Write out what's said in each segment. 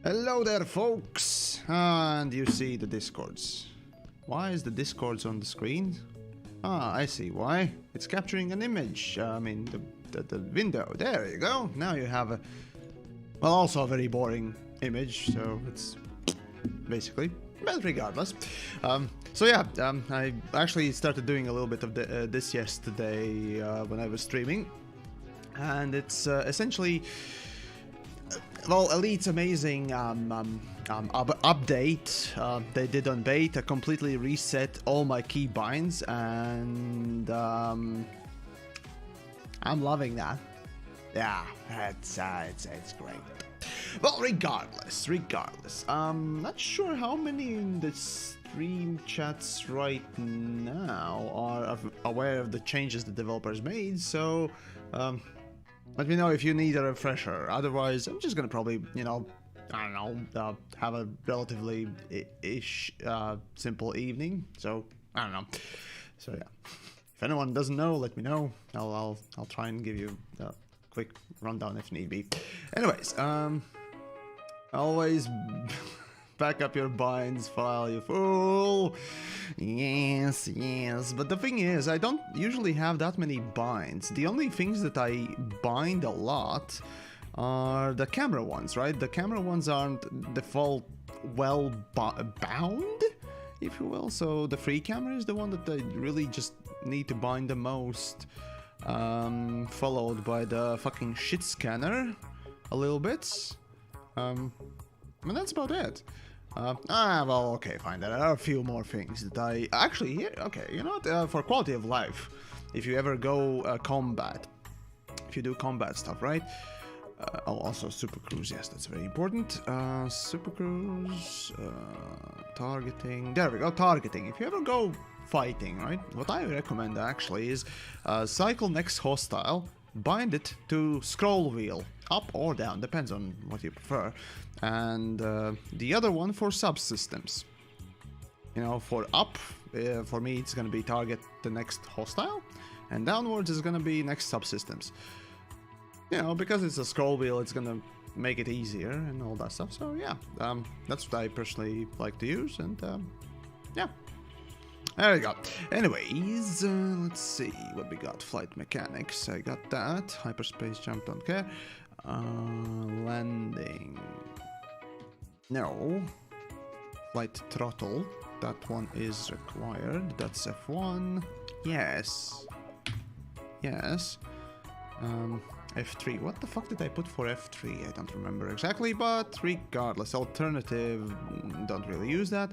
Hello there, folks! And you see the Discords. Why is the Discords on the screen? Ah, I see why. It's capturing an image. I mean, the window. There you go. Now you have a... Well, also a very boring image, so it's... basically... But regardless. So yeah, I actually started doing a little bit of this yesterday when I was streaming. And it's essentially... Well, Elite's amazing update they did on beta completely reset all my keybinds, and I'm loving that. Yeah, it's great. Well, regardless, not sure how many in the stream chats right now are aware of the changes the developers made, so let me know if you need a refresher. Otherwise, I'm just gonna probably, you know, I don't know, have a relatively simple evening. So I don't know. So yeah, if anyone doesn't know, let me know. I'll try and give you a quick rundown if need be. Anyways, always back up your binds file, you fool. Yes. But the thing is, I don't usually have that many binds. The only things that I bind a lot are the camera ones, right? The camera ones aren't default well bound, if you will. So the free camera is the one that I really just need to bind the most. Followed by the fucking shit scanner a little bit. And that's about it. Well, okay, fine. There are a few more things that I actually here. Okay, you know what? For quality of life, if you ever go combat, if you do combat stuff, right? Also super cruise. Yes, that's very important. Super cruise, targeting. There we go. Targeting. If you ever go fighting, right? What I recommend actually is cycle next hostile. Bind it to scroll wheel, up or down, depends on what you prefer. And the other one for subsystems. You know, for up, for me it's gonna be target the next hostile, and downwards is gonna be next subsystems. You know, because it's a scroll wheel, it's gonna make it easier and all that stuff. So yeah, that's what I personally like to use, and yeah. There we go. Anyways, let's see what we got. Flight mechanics, I got that. Hyperspace jump, don't care. Landing. No. Flight throttle, that one is required. That's F1. Yes. F3. What the fuck did I put for F3? I don't remember exactly, but regardless. Alternative, don't really use that.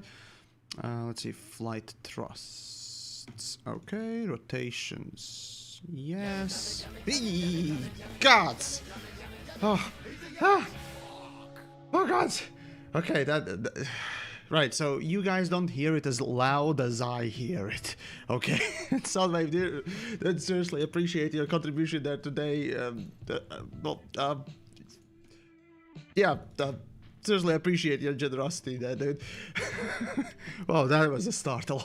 Let's see, flight thrusts. Okay, rotations. Yes. Eee, gods. Oh gods. Okay, that right. So you guys don't hear it as loud as I hear it. Okay, so my dear, I seriously appreciate your contribution there today. Yeah. Seriously appreciate your generosity there, dude. Wow, that was a startle.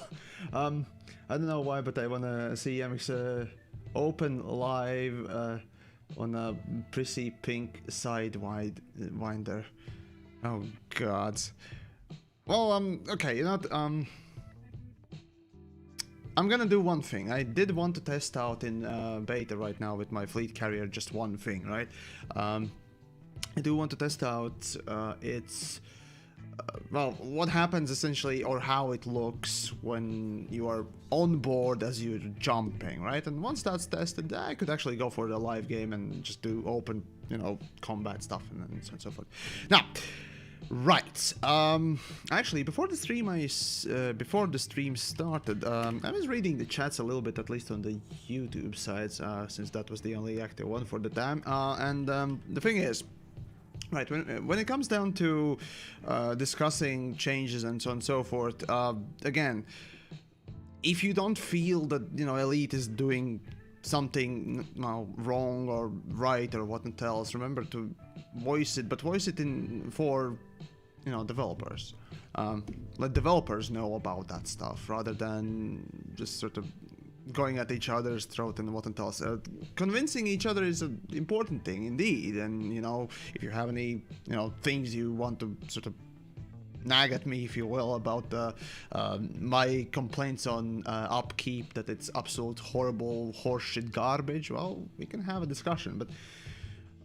I don't know why, but I wanna see TheYamiks open live on a prissy pink sidewinder. Oh god. Well, okay, you know what, I'm gonna do one thing. I did want to test out in beta right now with my fleet carrier just one thing, right? I do want to test out well, what happens essentially, or how it looks when you are on board as you're jumping, right? And once that's tested, I could actually go for the live game and just do open, you know, combat stuff and so on and so forth. Now, right, actually, before the stream started, I was reading the chats a little bit, at least on the YouTube side, since that was the only active one for the time, and the thing is, right, when it comes down to discussing changes and so on and so forth, again, if you don't feel that, you know, Elite is doing something wrong or right or what else, remember to voice it, but voice it for, you know, developers. Let developers know about that stuff rather than just sort of going at each other's throat and what else. Convincing each other is an important thing indeed, and you know, if you have any, you know, things you want to sort of nag at me, if you will, about my complaints on upkeep, that it's absolute horrible horseshit garbage, well, we can have a discussion. But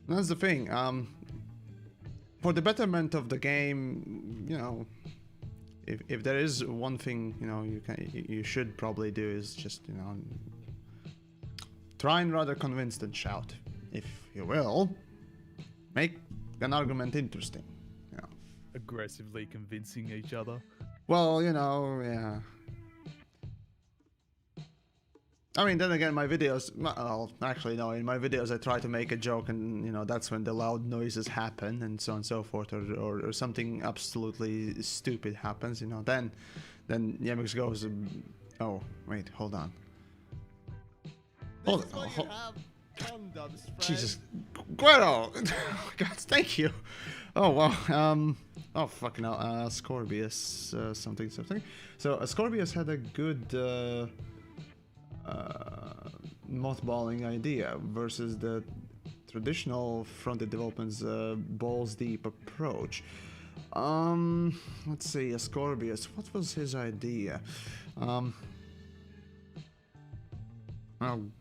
that's the thing. For the betterment of the game, you know, if there is one thing, you know, you should probably do is just, you know, try and rather convince than shout, if you will. Make an argument interesting. Aggressively convincing each other. Well, you know, yeah. I mean, then again, my videos, well, actually, no, in my videos I try to make a joke and, you know, that's when the loud noises happen and so on and so forth, or something absolutely stupid happens, you know, then TheYamiks goes, oh, wait, hold on. Hold on. Jesus. Guero! God, thank you. Oh, wow. Oh, fucking hell. Scorpius, something. So, Scorpius had a good mothballing idea versus the traditional fronted development's balls deep approach. Let's see, Scorpius. What was his idea? Oh,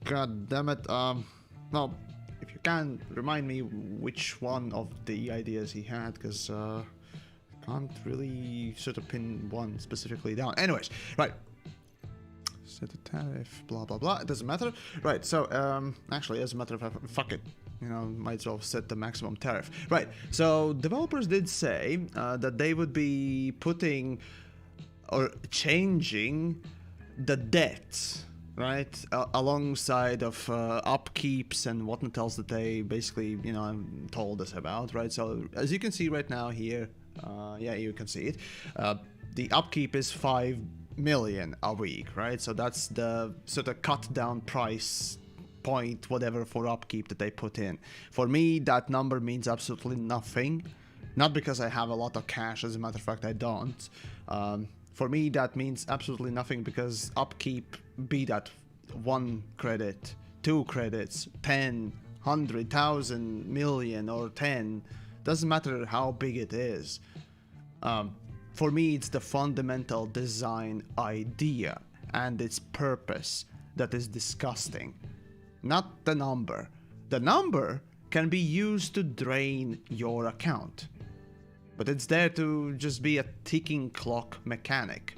god damn it. Well, if you can remind me which one of the ideas he had, because can't really sort of pin one specifically down. Anyways, right. Set a tariff, blah blah blah. It doesn't matter. Right. So actually, as a matter of fact, fuck it. You know, might as well set the maximum tariff. Right. So developers did say that they would be putting or changing the debt, right, alongside of upkeeps and whatnot else that they basically, you know, told us about, right? So as you can see right now here, yeah, you can see it. The upkeep is 5 million a week, right? So that's the sort of cut down price point, whatever, for upkeep that they put in. For me, that number means absolutely nothing. Not because I have a lot of cash, as a matter of fact, I don't. For me, that means absolutely nothing because upkeep, be that 1 credit, 2 credits, 10, 100, 1,000, million, or 10, doesn't matter how big it is. For me, it's the fundamental design idea and its purpose that is disgusting. Not the number. The number can be used to drain your account, but it's there to just be a ticking clock mechanic.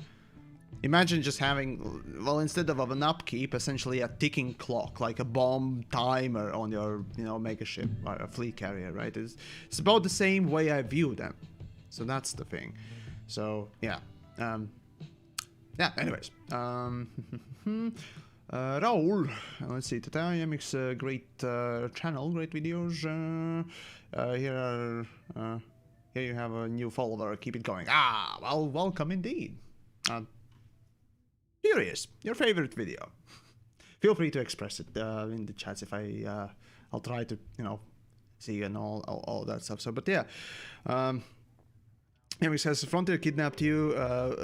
Imagine just having, well, instead of an upkeep, essentially a ticking clock, like a bomb timer on your, you know, mega ship or a fleet carrier, right? It's about the same way I view them. So that's the thing. So yeah, yeah. Anyways, Raul, let's see. TheYamiks, great channel, great videos. Here you have a new follower. Keep it going. Ah, well, welcome indeed. Curious, your favorite video. Feel free to express it in the chats. If I'll try to, you know, see and all that stuff. So, but yeah. TheYamiks says Frontier kidnapped you,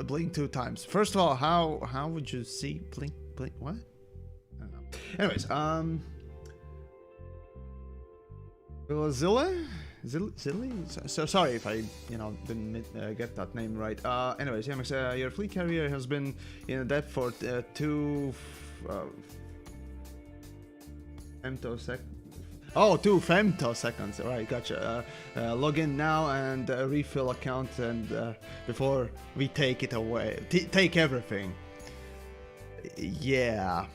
blink 2 times. First of all, how would you see blink what? I don't know. Anyways, Zilly? So sorry if I, you know, didn't get that name right. Anyways, TheYamiks, your fleet carrier has been in a depth for 2 femtoseconds. Oh, 2 femtoseconds. Alright, gotcha. Log in now and refill account, and before we take it away, take everything. Yeah,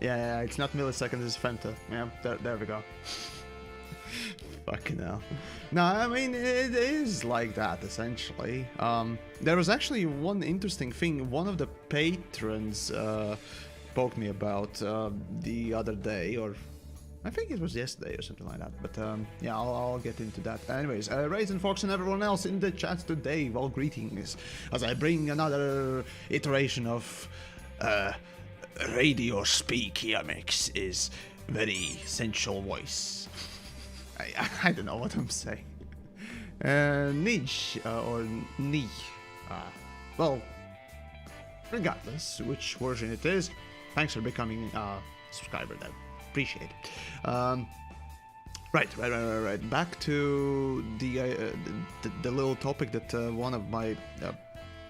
it's not milliseconds, it's femto. Yeah, there we go. Fucking hell. No, I mean, it is like that, essentially. There was actually one interesting thing one of the patrons spoke me about the other day, or I think it was yesterday or something like that, but yeah, I'll get into that. Anyways, Raisin Fox and everyone else in the chat today, well, greetings, as I bring another iteration of radio speak. TheYamiks is very sensual voice. I don't know what I'm saying. Niche, or Ni. Well, regardless which version it is, Thanks for becoming a subscriber, though. Appreciate it. Right. Back to the little topic that one of my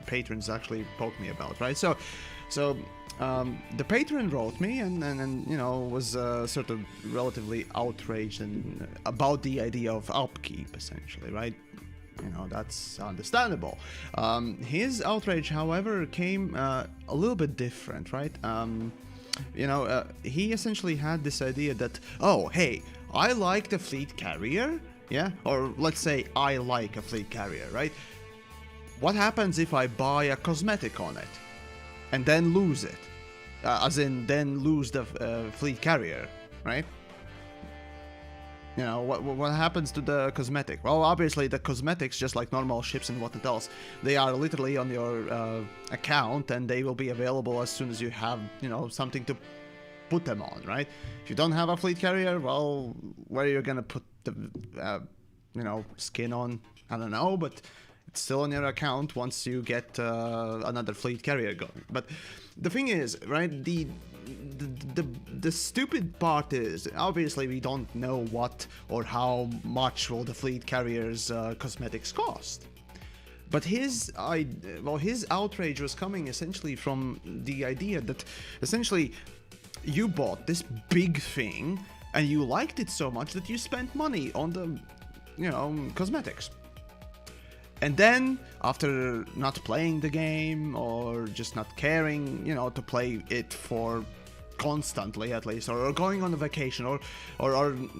patrons actually poked me about, right? So the patron wrote me and you know, was sort of relatively outraged and about the idea of upkeep, essentially, right? You know, that's understandable. His outrage, however, came a little bit different, right? You know, he essentially had this idea that, oh, hey, I like the fleet carrier, yeah? Or let's say I like a fleet carrier, right? What happens if I buy a cosmetic on it and then lose it? As in, then lose the fleet carrier, right? You know, what happens to the cosmetic? Well, obviously the cosmetics, just like normal ships and whatnot else, they are literally on your account and they will be available as soon as you have, you know, something to put them on, right? If you don't have a fleet carrier, well, where are you gonna put the, you know, skin on? I don't know, but it's still on your account once you get another fleet carrier going. But the thing is, right, the stupid part is, obviously we don't know what or how much will the fleet carrier's cosmetics cost. But his outrage was coming essentially from the idea that essentially you bought this big thing and you liked it so much that you spent money on the, you know, cosmetics. And then, after not playing the game, or just not caring, you know, to play it for constantly at least, or going on a vacation, or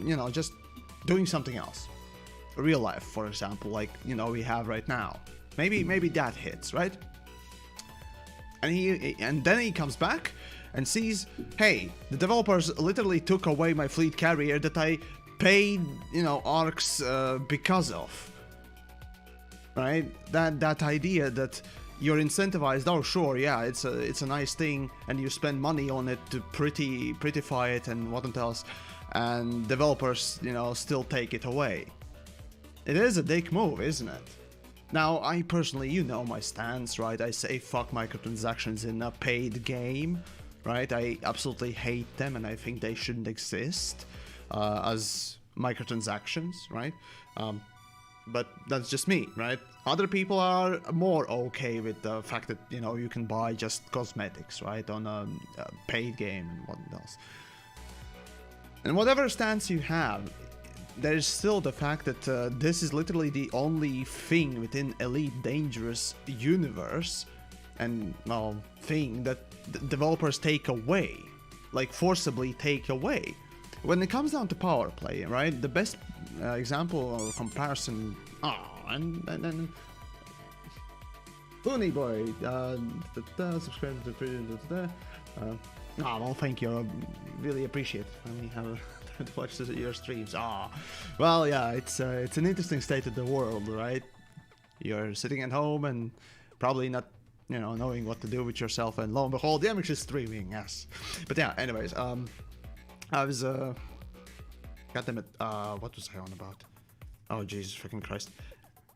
you know, just doing something else. Real life, for example, like, you know, we have right now. Maybe that hits, right? And then he comes back and sees, hey, the developers literally took away my fleet carrier that I paid, you know, arcs because of. Right, that idea that you're incentivized. Oh, sure, yeah, it's a nice thing, and you spend money on it to prettify it and whatnot else, and developers, you know, still take it away. It is a dick move, isn't it? Now, I personally, you know my stance, right? I say fuck microtransactions in a paid game, right? I absolutely hate them, and I think they shouldn't exist as microtransactions, right? But that's just me, right? Other people are more okay with the fact that, you know, you can buy just cosmetics, right, on a paid game and whatnot else. And whatever stance you have, there's still the fact that this is literally the only thing within Elite Dangerous universe and, well, thing that developers take away, like forcibly take away. When it comes down to power play, right, the best example or comparison, and Booney Boy, subscribe to well, thank you, I really appreciate it. I have to watch your streams. Well, yeah, it's an interesting state of the world, right? You're sitting at home and probably not, you know, knowing what to do with yourself, and lo and behold, TheYamiks is streaming, yes. But yeah, anyways, I was, goddammit, what was I on about? Oh, Jesus freaking Christ.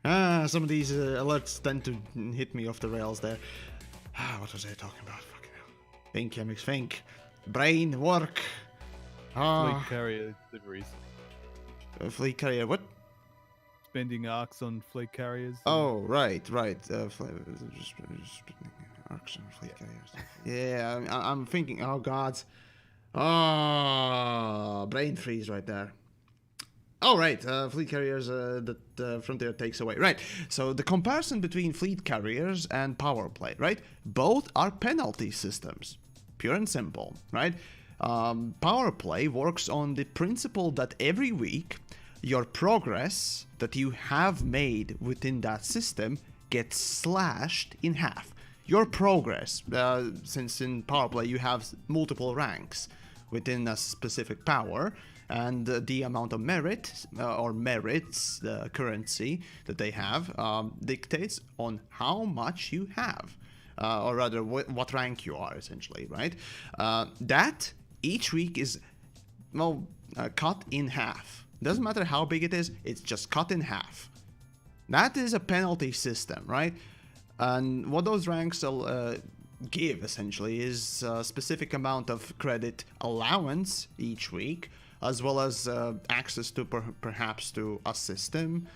Some of these alerts tend to hit me off the rails there. What was I talking about? Fucking hell. Think, TheYamiks, think. Brain, work. Fleet carrier deliveries. Fleet carrier, what? Spending arcs on fleet carriers. Oh, right. Arcs on fleet carriers. Yeah, I'm thinking, oh, God. Brain freeze right there. Oh, right, fleet carriers that Frontier takes away. Right, so the comparison between fleet carriers and power play, right? Both are penalty systems, pure and simple, right? Power play works on the principle that every week, your progress that you have made within that system gets slashed in half. Your progress, since in power play you have multiple ranks within a specific power, and the amount of merit or merits, the currency that they have, dictates on how much you have, or rather what rank you are, essentially, right? That each week is, well, cut in half. Doesn't matter how big it is, it's just cut in half. That is a penalty system, right? And what those ranks give essentially is a specific amount of credit allowance each week, as well as access to perhaps to a system.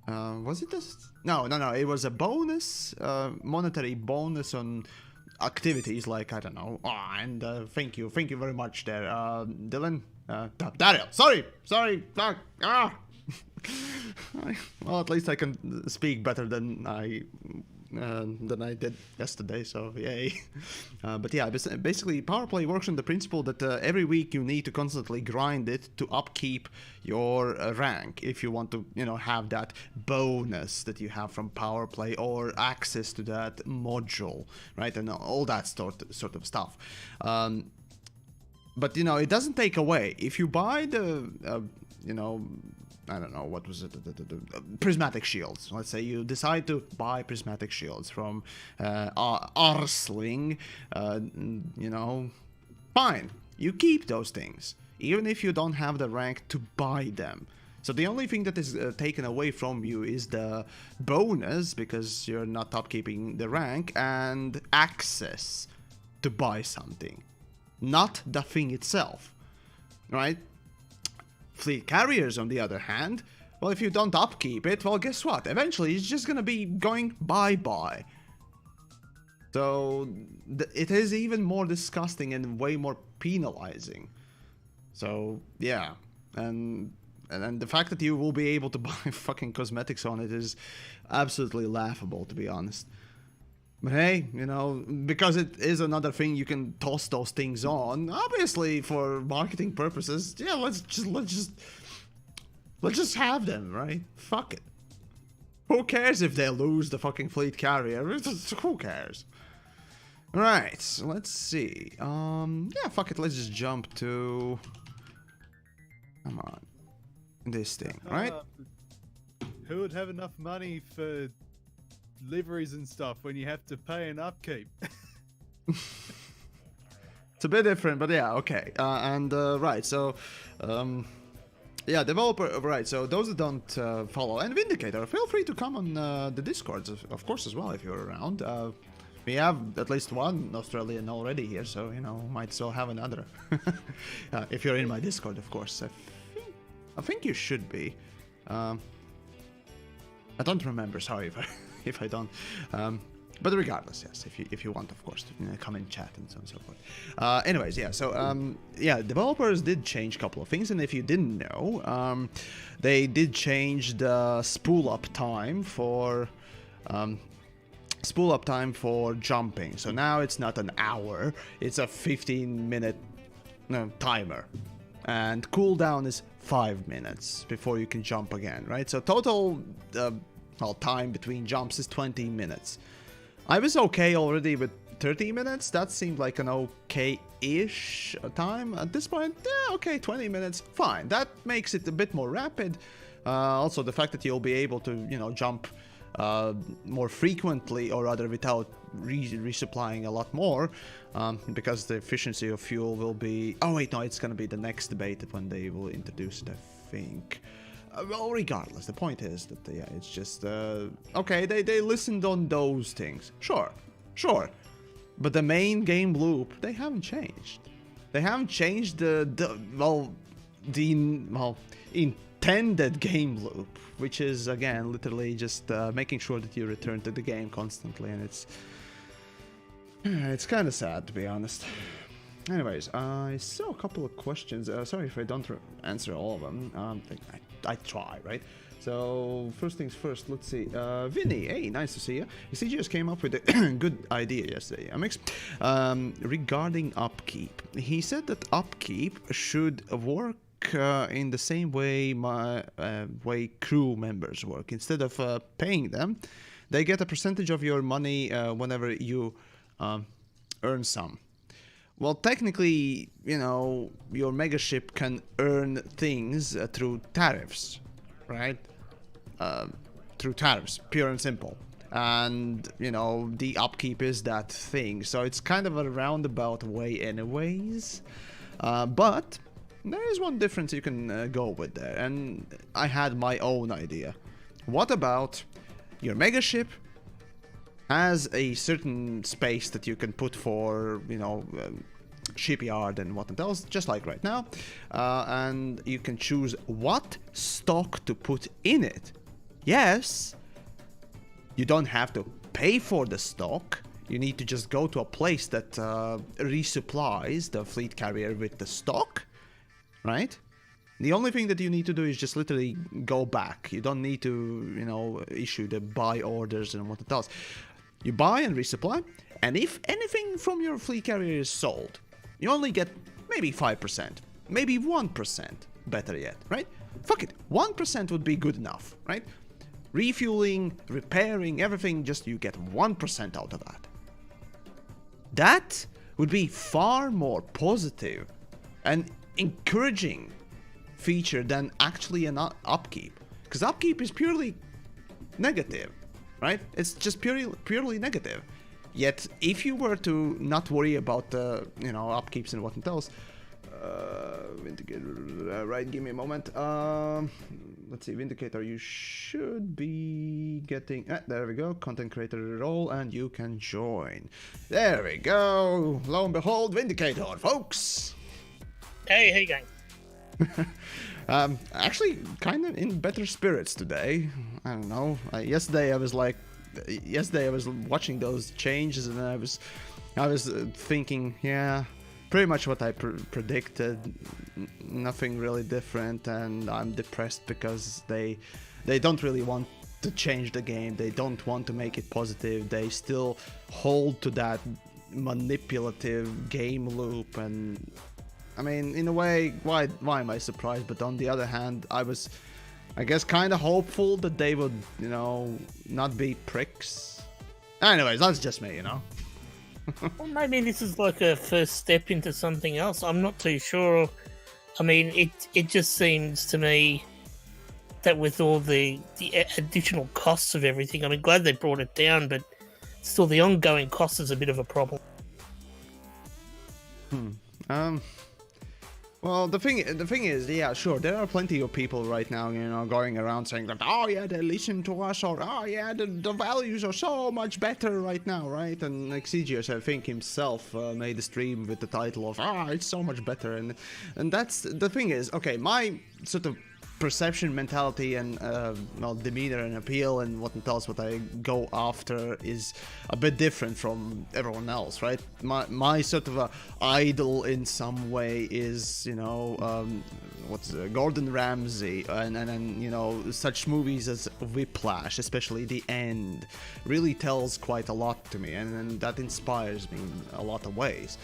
Was it this? No, it was a bonus, monetary bonus on activities like, I don't know. Oh, and thank you very much there, Dylan. Daryl, sorry, fuck, well, at least I can speak better than I did yesterday, so yay. But yeah, basically Power Play works on the principle that every week you need to constantly grind it to upkeep your rank if you want to, have that bonus that you have from Power Play or access to that module, right? And all that sort of stuff. But it doesn't take away if you buy the I don't know, what was it? Prismatic shields. Let's say you decide to buy prismatic shields from Arsling, fine. You keep those things, even if you don't have the rank to buy them. So the only thing that is taken away from you is the bonus, because you're not upkeeping the rank, and access to buy something. Not the thing itself, right? Fleet carriers, on the other hand, well, if you don't upkeep it, well, guess what? Eventually, it's just gonna be going bye-bye. So, it is even more disgusting and way more penalizing. So, yeah. And the fact that you will be able to buy fucking cosmetics on it is absolutely laughable, to be honest. But hey, because it is another thing you can toss those things on, obviously for marketing purposes, yeah, let's just have them, right? Fuck it. Who cares if they lose the fucking fleet carrier? Who cares? Alright, so let's see. Yeah, fuck it, let's just jump to... Come on. This thing, right? Who would have enough money for liveries and stuff when you have to pay an upkeep? It's a bit different, but yeah, okay. Right, so yeah, developer, right, so those that don't follow, and Vindicator, feel free to come on the Discords, of course, as well, if you're around. We have at least one Australian already here, so, might still have another. If you're in my Discord, of course. I think you should be. I don't remember, sorry if I don't. But regardless, yes, if you want, of course, to come and chat and so on and so forth. Anyways, yeah, so, yeah, developers did change a couple of things, and if you didn't know, they did change the spool-up time for jumping. So now it's not an hour, it's a 15-minute timer. And cooldown is 5 minutes before you can jump again, right? So total time between jumps is 20 minutes. I was okay already with 30 minutes. That seemed like an okay-ish time. At this point, yeah, okay, 20 minutes, fine. That makes it a bit more rapid. Also, the fact that you'll be able to, jump more frequently, or rather without resupplying a lot more, because the efficiency of fuel will be... Oh wait, no, it's gonna be the next debate when they will introduce it, I think. Well, regardless, the point is that, yeah, it's just, okay, they listened on those things. Sure. But the main game loop, they haven't changed. They haven't changed the intended game loop, which is, again, literally just making sure that you return to the game constantly, and it's kind of sad, to be honest. Anyways, I saw a couple of questions. Sorry if I don't answer all of them. I try, right? So, first things first, let's see. Vinny, hey, nice to see you. You see, you just came up with a good idea yesterday, TheYamiks, regarding upkeep. He said that upkeep should work in the same way way crew members work. Instead of paying them, they get a percentage of your money whenever you earn some. Well, technically, your megaship can earn things through tariffs, right? Through tariffs, pure and simple. And, the upkeep is that thing. So it's kind of a roundabout way anyways. But there is one difference you can go with there. And I had my own idea. What about your megaship has a certain space that you can put for, shipyard and whatnot else, just like right now, and you can choose what stock to put in it. Yes, you don't have to pay for the stock. You need to just go to a place that resupplies the fleet carrier with the stock, right? The only thing that you need to do is just literally go back. You don't need to, issue the buy orders and what it does. You buy and resupply, and if anything from your fleet carrier is sold, you only get maybe 5%, maybe 1%, better yet, right? Fuck it, 1% would be good enough, right? Refueling, repairing, everything, just you get 1% out of that. That would be far more positive and encouraging feature than actually an upkeep, because upkeep is purely negative, right? It's just purely negative. Yet if you were to not worry about the upkeeps and whatnot else, Vindicator, right, give me a moment. Let's see, Vindicator, you should be getting, there we go, content creator role, and you can join. There we go, lo and behold, Vindicator, folks. Hey, how you going? Actually, kind of in better spirits today. I don't know. Yesterday I was watching those changes, and I was thinking, yeah, pretty much what I predicted. Nothing really different, and I'm depressed because they don't really want to change the game. They don't want to make it positive. They still hold to that manipulative game loop, and I mean, in a way, why am I surprised? But on the other hand, I guess kind of hopeful that they would, not be pricks. Anyways, that's just me, Well, maybe this is like a first step into something else. I'm not too sure. I mean, it just seems to me that with all the additional costs of everything, I'm glad they brought it down, but still the ongoing cost is a bit of a problem. Well, the thing is, yeah, sure, there are plenty of people right now, going around saying that, oh yeah, they listen to us, or oh yeah, the values are so much better right now, right? And Exigius, I think himself made a stream with the title of, it's so much better, and that's the thing is, okay, my sort of perception, mentality, and demeanor and appeal and what I go after is a bit different from everyone else, right? My sort of idol in some way is Gordon Ramsay and such movies as Whiplash, especially the end, really tells quite a lot to me, and that inspires me in a lot of ways.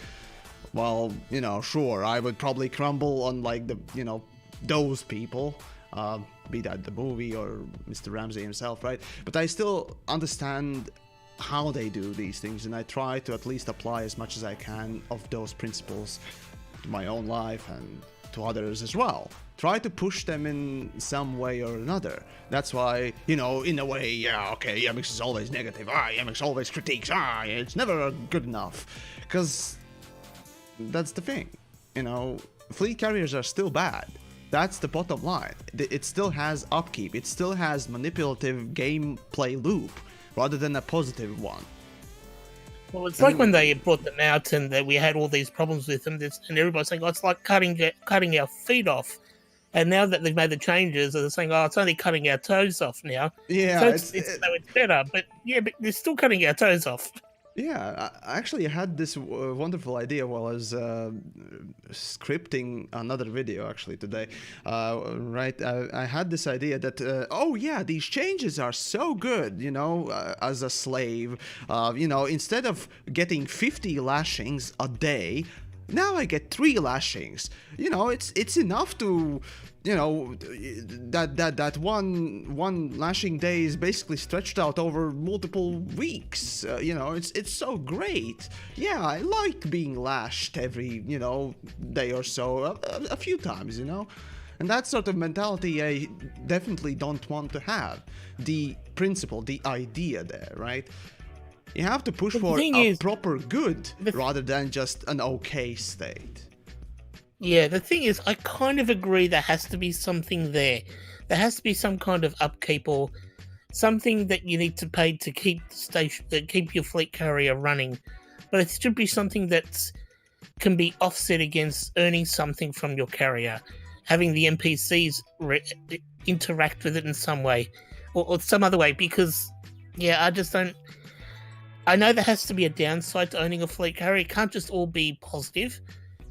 Well, sure, I would probably crumble on those people, be that the movie or Mr. Ramsay himself, right? But I still understand how they do these things, and I try to at least apply as much as I can of those principles to my own life and to others as well. Try to push them in some way or another. That's why, in a way, yeah, okay, YAMIKS is always negative. YAMIKS always critiques. It's never good enough. Because that's the thing. Fleet carriers are still bad. That's the bottom line. It still has upkeep. It still has manipulative gameplay loop rather than a positive one. Well, it's like when they brought them out and that we had all these problems with them, and everybody's saying, it's like cutting our feet off. And now that they've made the changes, they're saying, it's only cutting our toes off now. Yeah, so it's better. But but they're still cutting our toes off. Yeah, I actually had this wonderful idea while I was scripting another video actually today. Right, I had this idea that, these changes are so good, as a slave. Instead of getting 50 lashings a day, now I get 3 lashings. It's enough to, that one lashing day is basically stretched out over multiple weeks. It's so great. Yeah, I like being lashed every, day or so, a few times, And that sort of mentality I definitely don't want to have. The principle, the idea there, right? You have to push for a proper good rather than just an okay state. Yeah, the thing is, I kind of agree there has to be something there. There has to be some kind of upkeep or something that you need to pay to keep the station, keep your fleet carrier running, but it should be something that can be offset against earning something from your carrier, having the NPCs interact with it in some way, or some other way. Because, yeah, I just don't. I know there has to be a downside to owning a fleet carrier. It can't just all be positive,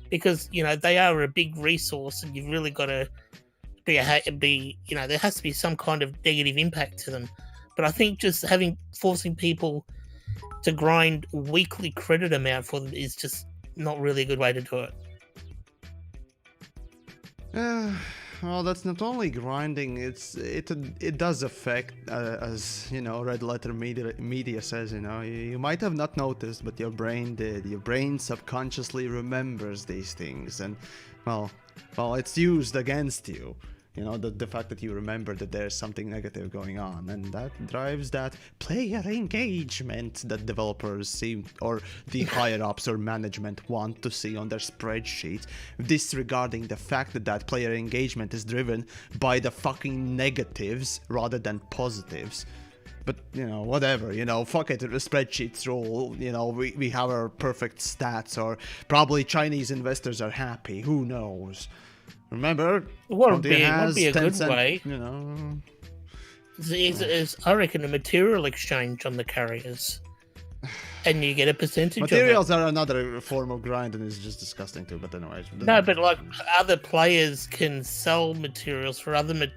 because they are a big resource, and you've really got to there has to be some kind of negative impact to them. But I think just forcing people to grind weekly credit amount for them is just not really a good way to do it. Well, that's not only grinding. It does affect, as Red Letter Media says. You might have not noticed, but your brain did. Your brain subconsciously remembers these things, and well, it's used against you. The fact that you remember that there's something negative going on, and that drives that player engagement that developers seem, or the higher-ups or management want to see on their spreadsheet, disregarding the fact that player engagement is driven by the fucking negatives rather than positives. But, whatever, fuck it, spreadsheets rule, we have our perfect stats, or probably Chinese investors are happy, who knows? Remember, what would be a good cent, way? Is I reckon a material exchange on the carriers, and you get a percentage. Materials of it. Are another form of grind, and it's just disgusting too. But anyways, no, but like other players can sell materials for other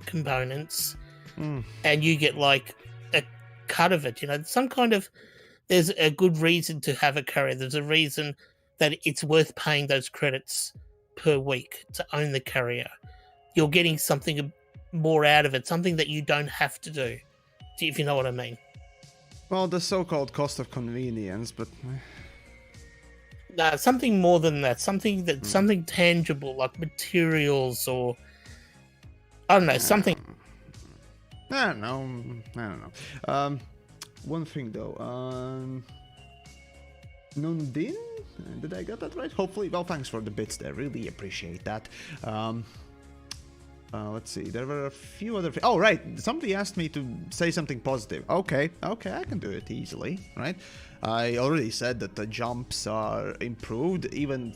components, and you get like a cut of it. Some kind of. There's a good reason to have a carrier. There's a reason that it's worth paying those credits per week to own the carrier. You're getting something more out of it, something that you don't have to do, if you know what I mean. Well, the so-called cost of convenience, but no, something more than that. Something tangible, like materials, or I don't know, something. I don't know. One thing though. Nundin? Did I get that right? Hopefully. Well, thanks for the bits there. Really appreciate that. Let's see. There were a few other... Oh, right. Somebody asked me to say something positive. Okay, I can do it easily, right? I already said that the jumps are improved, even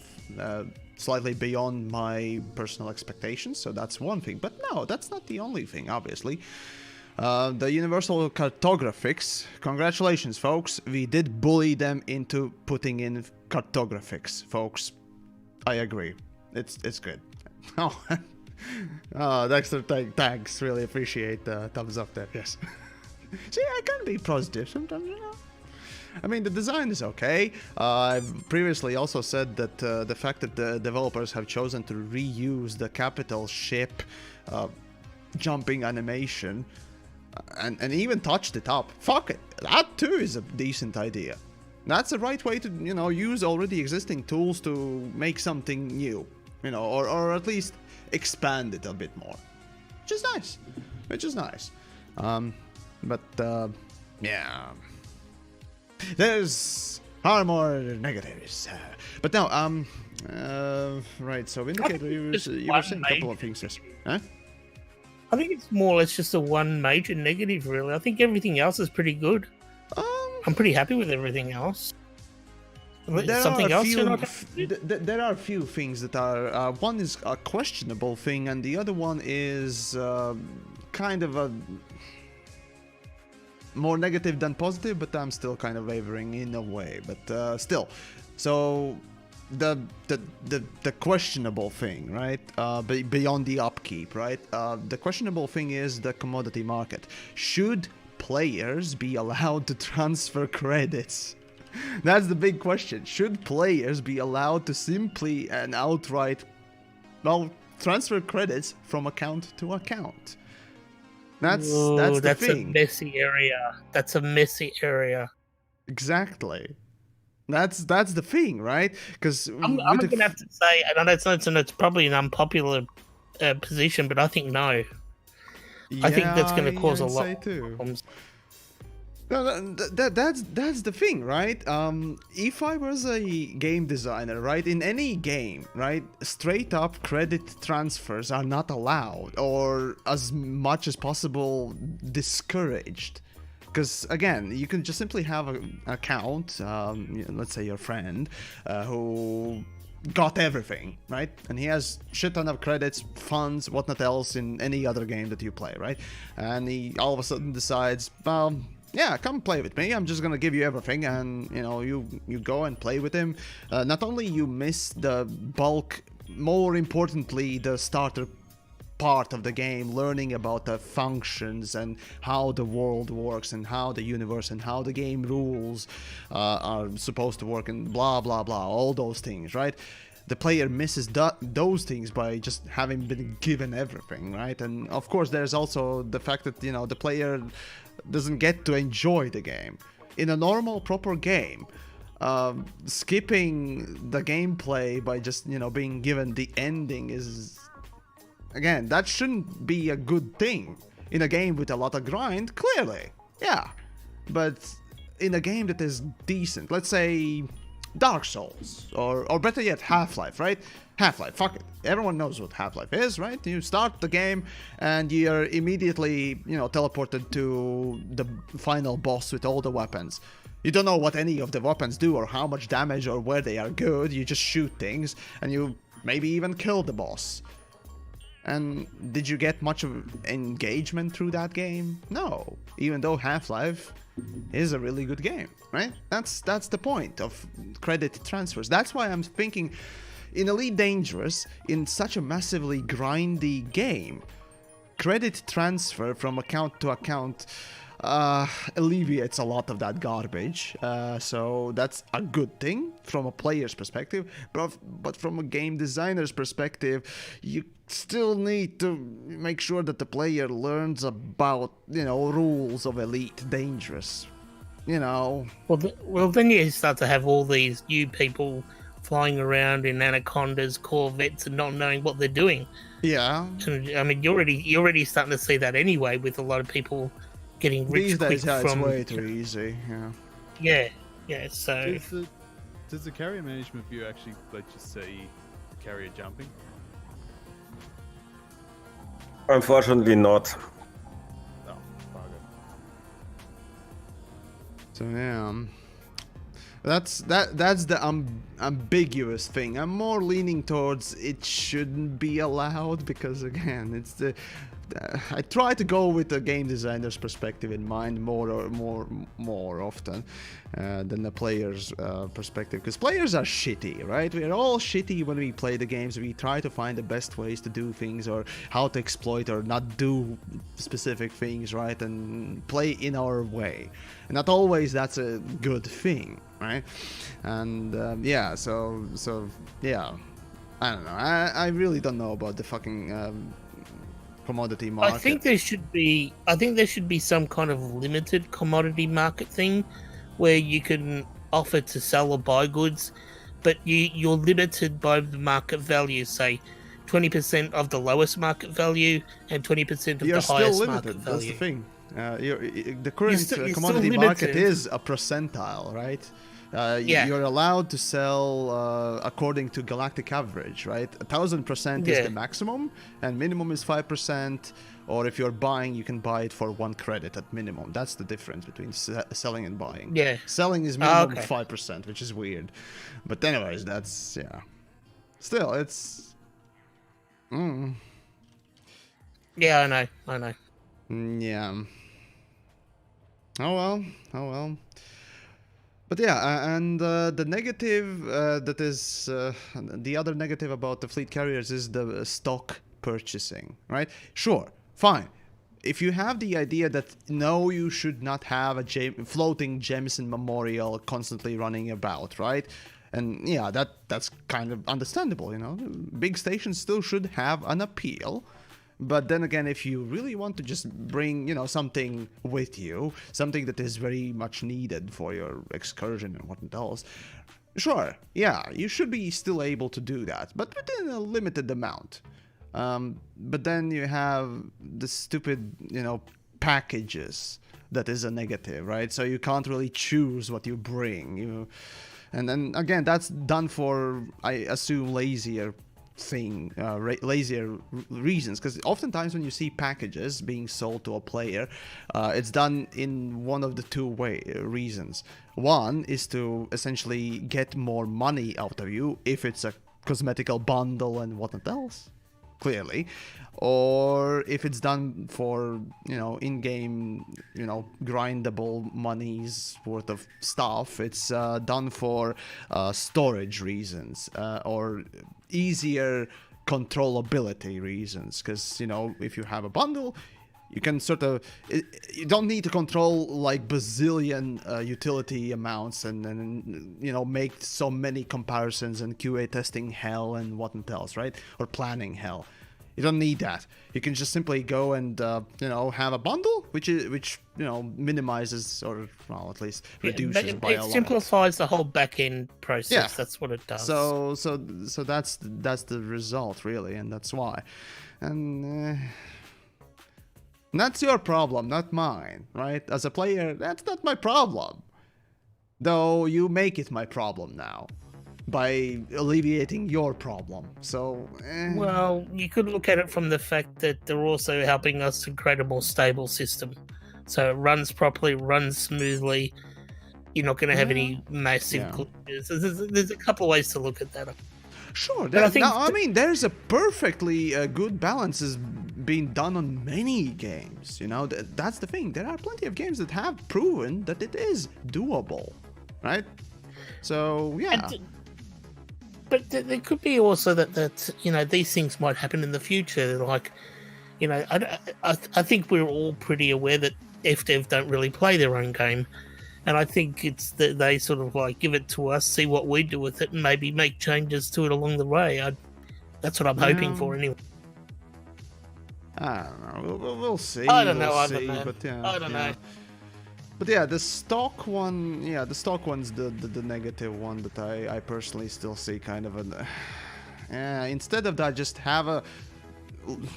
slightly beyond my personal expectations, so that's one thing. But no, that's not the only thing, obviously. The Universal Cartographics, congratulations, folks. We did bully them into putting in cartographics, folks. I agree. It's good. Oh, Dexter, thanks. Really appreciate the thumbs up there. Yes. See, I can be positive sometimes, I mean, the design is okay. I've previously also said that the fact that the developers have chosen to reuse the capital ship jumping animation and even touched it up. Fuck it. That too is a decent idea. That's the right way to, use already existing tools to make something new, or at least expand it a bit more. Which is nice. Yeah. There's far more negatives. But now, right, so Indicator, you were saying a couple of things, yes. Huh? I think it's more or less just the one major negative, really. I think everything else is pretty good. I'm pretty happy with everything else. There are a few things that are... one is a questionable thing, and the other one is kind of a... more negative than positive, but I'm still kind of wavering in a way. But still, so the questionable thing, right? Beyond the upkeep, right? The questionable thing is the commodity market. Should players be allowed to transfer credits? That's the big question. Should players be allowed to simply and outright, transfer credits from account to account? That's the thing. That's a messy area. Exactly. That's the thing, right? Because I'm going to have to say, and I know it's probably an unpopular position, but I think no. I think that's going to cause a lot of problems. No, that's the thing, right? If I was a game designer, right, in any game, right, straight up credit transfers are not allowed, or as much as possible discouraged. Because again, you can just simply have an account, let's say your friend, who got everything, right? And he has shit ton of credits, funds, whatnot else in any other game that you play, right? And he all of a sudden decides, well, yeah, come play with me. I'm just gonna give you everything, and you know, you go and play with him. Not only you miss the bulk, more importantly, the starter part of the game, learning about the functions and how the world works and how the universe and how the game rules are supposed to work and blah blah blah, all those things, right? The player misses those things by just having been given everything, right? And of course there's also the fact that, you know, the player doesn't get to enjoy the game. In a normal proper game, skipping the gameplay by just, you know, being given the ending is, again, that shouldn't be a good thing. In a game with a lot of grind, clearly, yeah. But in a game that is decent, let's say Dark Souls, or better yet, Half-Life, right? Half-Life, fuck it. Everyone knows what Half-Life is, right? You start the game and you're immediately, you know, teleported to the final boss with all the weapons. You don't know what any of the weapons do or how much damage or where they are good. You just shoot things and you maybe even kill the boss. And did you get much of engagement through that game? No. Even though Half-Life is a really good game, right? That's the point of credit transfers. That's why I'm thinking in Elite Dangerous, in such a massively grindy game, credit transfer from account to account alleviates a lot of that garbage. So that's a good thing from a player's perspective, but from a game designer's perspective, you still need to make sure that the player learns about, you know, rules of Elite Dangerous, you know. Well, then you start to have all these new people flying around in Anacondas, Corvettes, and not knowing what they're doing. Yeah. And I mean, you're already starting to see that anyway, with a lot of people getting rich these days. quick It's from. way too easy. Yeah. Yeah. So Does the carrier management view actually let you see carrier jumping? Unfortunately not. Oh, bugger. So yeah, that's the ambiguous thing. I'm more leaning towards it shouldn't be allowed, because again, it's the I try to go with the game designer's perspective in mind more often than the player's perspective, because players are shitty, right? We're all shitty when we play the games. We try to find the best ways to do things, or how to exploit or not do specific things, right? And play in our way. And not always that's a good thing, right? And yeah, so yeah, I don't know. I really don't know about the fucking commodity market. I think there should be some kind of limited commodity market thing where you can offer to sell or buy goods, but you're limited by the market value. Say 20% of the lowest market value and 20% of You're the still highest limited. market value. That's the thing. The current you're commodity still market limited. is a percentile, right? Yeah. You're allowed to sell according to galactic average, right? 1000% is Yeah. the maximum, and minimum is 5%. Or if you're buying, you can buy it for 1 credit at minimum. That's the difference between selling and buying. Yeah. Selling is minimum Okay. 5%, which is weird. But anyways, that's, yeah. Still, it's... Yeah, I know. Yeah. Oh well. But yeah, and the negative that is the other negative about the fleet carriers is the stock purchasing, right? Sure, fine. If you have the idea that no, you should not have a floating Jameson memorial constantly running about, right? And yeah, that's kind of understandable, you know. Big stations still should have an appeal. But then again, if you really want to just bring, you know, something with you, something that is very much needed for your excursion and whatnot else, sure, yeah, you should be still able to do that, but within a limited amount. But then you have the stupid, you know, packages that is a negative, right? So you can't really choose what you bring. And then again, that's done for, I assume, lazier reasons, because oftentimes when you see packages being sold to a player, it's done in one of the two reasons. One is to essentially get more money out of you if it's a cosmetical bundle and whatnot else, clearly, or if it's done for, in-game, grindable money's worth of stuff, it's done for storage reasons, or easier controllability reasons, because, if you have a bundle, you can you don't need to control like bazillion utility amounts and make so many comparisons and QA testing hell and whatnot else, right? Or planning hell. You don't need that. You can just simply go and have a bundle which minimizes, or at least reduces by a lot. It simplifies the whole back end process. Yeah. That's what it does. So that's the result, really, and that's why. And that's your problem, not mine, right? As a player, that's not my problem. Though you make it my problem now by alleviating your problem. So, Well, you could look at it from the fact that they're also helping us to create a more stable system. So it runs properly, runs smoothly. You're not going to have any massive glitches. There's a couple of ways to look at that. Sure, But I mean, there's a perfectly good balance is being done on many games. That's the thing. There are plenty of games that have proven that it is doable, right? So yeah. But there could be also that these things might happen in the future. Like, I think we're all pretty aware that FDev don't really play their own game. And I think it's that they sort of like give it to us, see what we do with it, and maybe make changes to it along the way. That's what I'm hoping for, anyway. I don't know. We'll see. I don't know. But yeah, I don't know. But yeah, the stock one. Yeah, the stock one's the negative one that I personally still see kind of an. Instead of that, just have a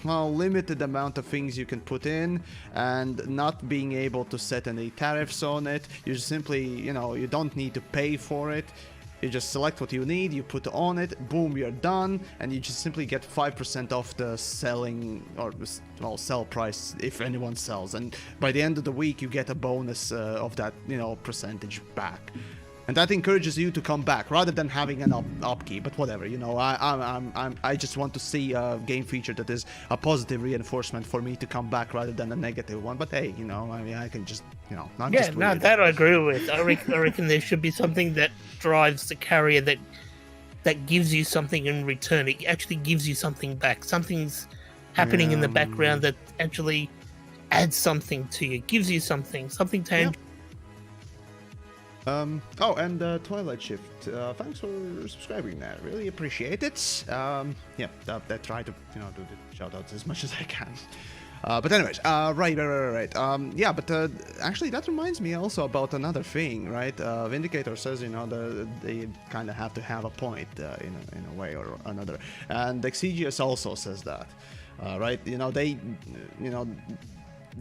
limited amount of things you can put in, and not being able to set any tariffs on it. You just simply, you don't need to pay for it. You just select what you need, you put on it, boom, you're done, and you just simply get 5% off the selling, or sell price if anyone sells. And by the end of the week, you get a bonus of that, percentage back. And that encourages you to come back rather than having an upkeep. But whatever, I just want to see a game feature that is a positive reinforcement for me to come back rather than a negative one. But hey, I can just, not just weird. That I agree with. I reckon there should be something that drives the carrier that gives you something in return. It actually gives you something back. Something's happening in the background that actually adds something to you, gives you something tangible. And Twilight Shift, thanks for subscribing there, really appreciate it. I try to, do the shoutouts as much as I can. But anyways, right. Actually that reminds me also about another thing, right? Vindicator says, they kind of have to have a point, in a way or another. And Exigius also says that, right? There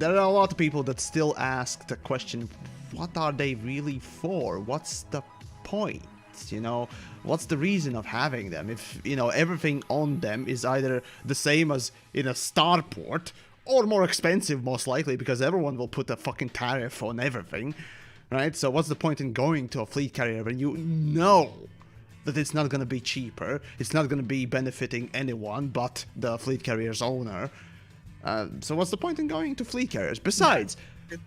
are a lot of people that still ask the question, what are they really for? What's the point? What's the reason of having them? If, everything on them is either the same as in a starport, or more expensive, most likely, because everyone will put a fucking tariff on everything, right? So what's the point in going to a fleet carrier when you know that it's not going to be cheaper, it's not going to be benefiting anyone but the fleet carrier's owner? So what's the point in going to fleet carriers? Besides,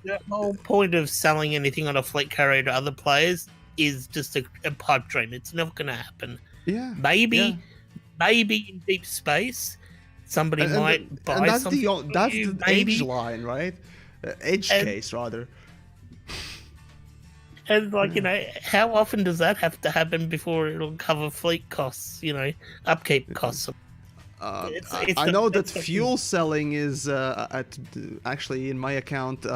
the whole point of selling anything on a fleet carrier to other players is just a pipe dream. It's never going to happen. Yeah. Maybe in deep space, somebody might buy and that's something. That's the edge line, right? Edge case, rather. And how often does that have to happen before it'll cover fleet costs? Upkeep costs. I know that fuel selling is actually in my account,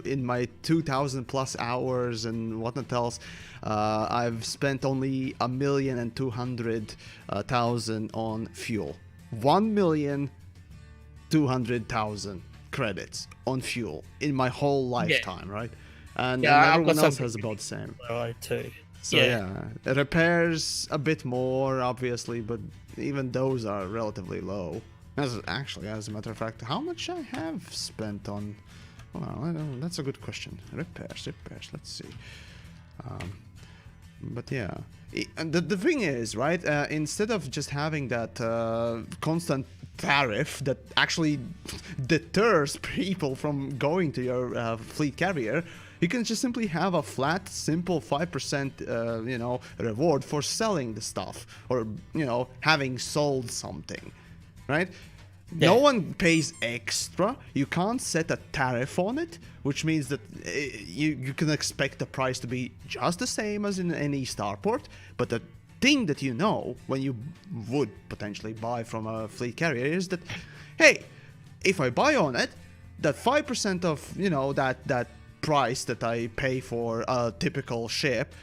in my 2,000 plus hours and whatnot else, I've spent only 1,200,000 on fuel. 1,200,000 credits on fuel in my whole lifetime, right? And Yeah, everyone else has about the same. I too. So yeah, repairs a bit more, obviously, but even those are relatively low. As a matter of fact, how much I have spent on... Well, I don't know, that's a good question. Repairs, let's see. But yeah, and the thing is, right, instead of just having that constant tariff that actually deters people from going to your fleet carrier, you can just simply have a flat, simple 5%, you know, reward for selling the stuff or, you know, having sold something, right? Yeah. No one pays extra. You can't set a tariff on it, which means that you can expect the price to be just the same as in any starport. But the thing that you know when you would potentially buy from a fleet carrier is that, hey, if I buy on it, that 5% of, you know, that price that I pay for a typical ship,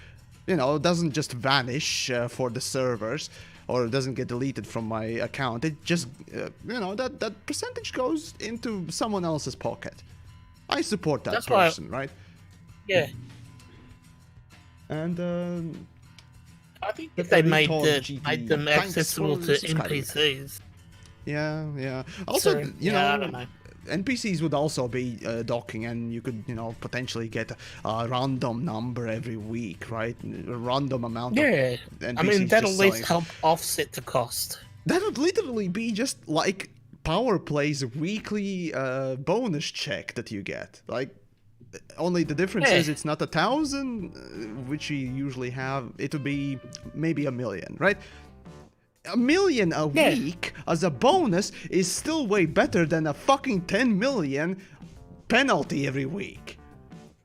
you know, doesn't just vanish for the servers. Or it doesn't get deleted from my account. It just, you know, that percentage goes into someone else's pocket. I support that person, right? Yeah. And I think if they made them accessible to NPCs. Yeah. Also, So, you I know, don't know. NPCs would also be docking, and you could, you know, potentially get a random number every week, right? A random amount of NPCs. I mean, that'll just at least selling. help offset the cost. That would literally be just like Power Play's weekly bonus check that you get. Like, only the difference is it's not 1,000, which you usually have. It would be maybe 1,000,000, right? 1,000,000 a week as a bonus is still way better than a fucking 10 million penalty every week.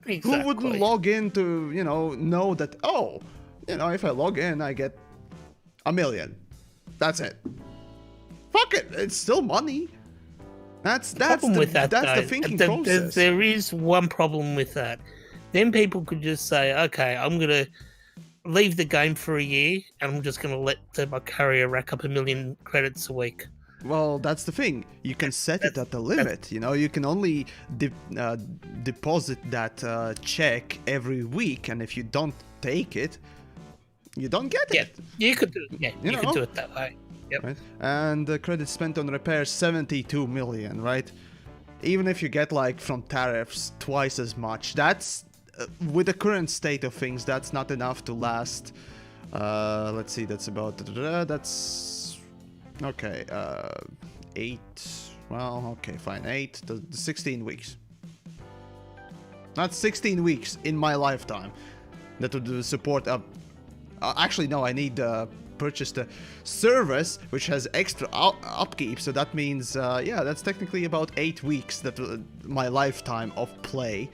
Exactly. Who wouldn't log in to, you know that, oh, you know, if I log in, I get 1,000,000. That's it. Fuck it, it's still money. That's the thinking process. There is one problem with that. Then people could just say, okay, I'm gonna leave the game for a year, and I'm just gonna let my carrier rack up 1,000,000 credits a week. Well, that's the thing. You can set it at the limit. You know, you can only deposit that check every week, and if you don't take it, you don't get it. Yeah, you could do it. Yeah, you could know? do it that way. Yep. Right? And the credits spent on repairs 72 million, right? Even if you get like from tariffs twice as much, that's with the current state of things, that's not enough to last. Let's see, that's about that's okay. 8. Well, okay, fine. 8 to 16 weeks. Not 16 weeks in my lifetime. That would support a. Actually, no. I need purchase the service, which has extra upkeep. So that means, yeah, that's technically about 8 weeks that my lifetime of play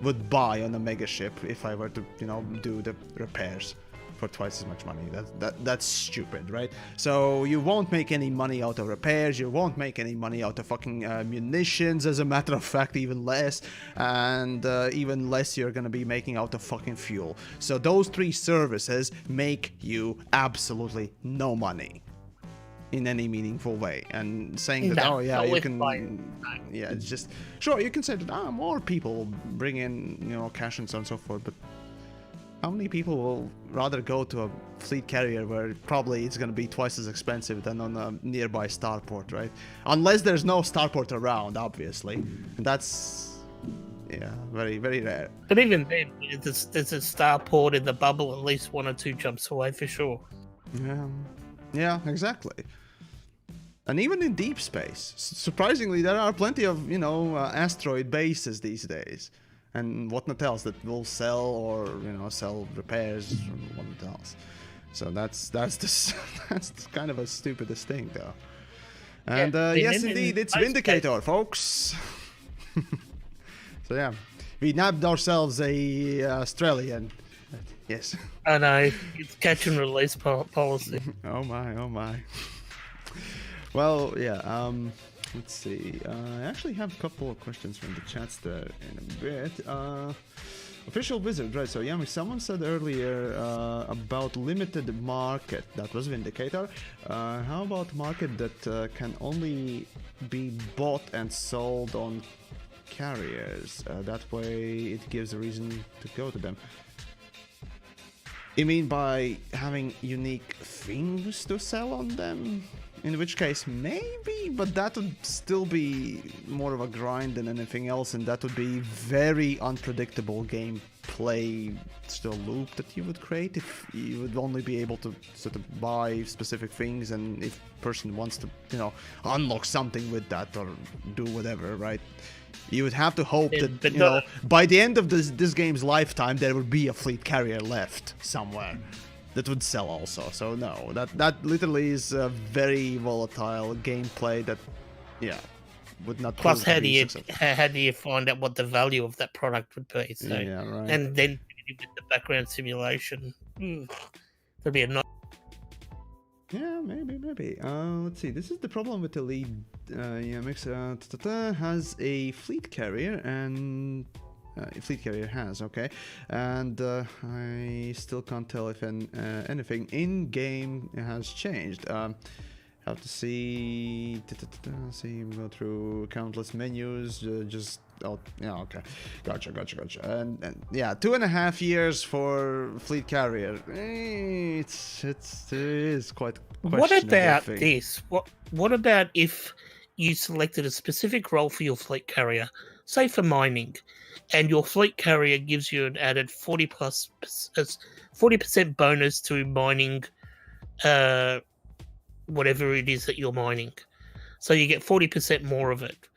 would buy on a mega ship if I were to, you know, do the repairs for twice as much money. That's stupid, right? So you won't make any money out of repairs, you won't make any money out of fucking munitions, as a matter of fact, even less, and even less you're gonna be making out of fucking fuel. So those 3 services make you absolutely no money in any meaningful way. And saying that, oh yeah, you can, yeah, it's just, sure, you can say that more people bring in, you know, cash and so on and so forth, but how many people will rather go to a fleet carrier where probably it's going to be twice as expensive than on a nearby starport, right? Unless there's no starport around, obviously. And that's, yeah, very, very rare. But even then, there's a starport in the bubble at least 1 or 2 jumps away for sure. Yeah, exactly. And even in deep space, surprisingly, there are plenty of, you know, asteroid bases these days. And whatnot else that will sell or, you know, sell repairs or whatnot else. So that's kind of a stupidest thing, though. And yes, indeed, it's Vindicator, folks. So yeah, we nabbed ourselves a Australian. Yes. I know, it's catch and release policy. Oh my. Well, yeah. Let's see. I actually have a couple of questions from the chats there in a bit. Official wizard, right? So Yami, someone said earlier about limited market. That was Vindicator. How about market that can only be bought and sold on carriers? That way, it gives a reason to go to them. You mean by having unique things to sell on them? In which case, maybe, but that would still be more of a grind than anything else, and that would be very unpredictable gameplay still loop that you would create if you would only be able to sort of buy specific things, and if person wants to, you know, unlock something with that or do whatever, right? You would have to hope that, you know, by the end of this game's lifetime, there would be a fleet carrier left somewhere that would sell also. So no, that literally is a very volatile gameplay that, yeah, would not. Plus, how do you find out what the value of that product would be? So, yeah, right. And then with the background simulation, there'll be a nice. Yeah, maybe. Let's see. This is the problem with the lead. TheYamiks has a fleet carrier and. Fleet carrier has, okay, and I still can't tell if anything in game has changed. Have to see. See, go through countless menus. Okay, gotcha. And yeah, 2.5 years for fleet carrier. It is quite. What about this? What about if you selected a specific role for your fleet carrier, say for mining? And your fleet carrier gives you an added 40% bonus to mining, whatever it is that you're mining. So you get 40% more of it.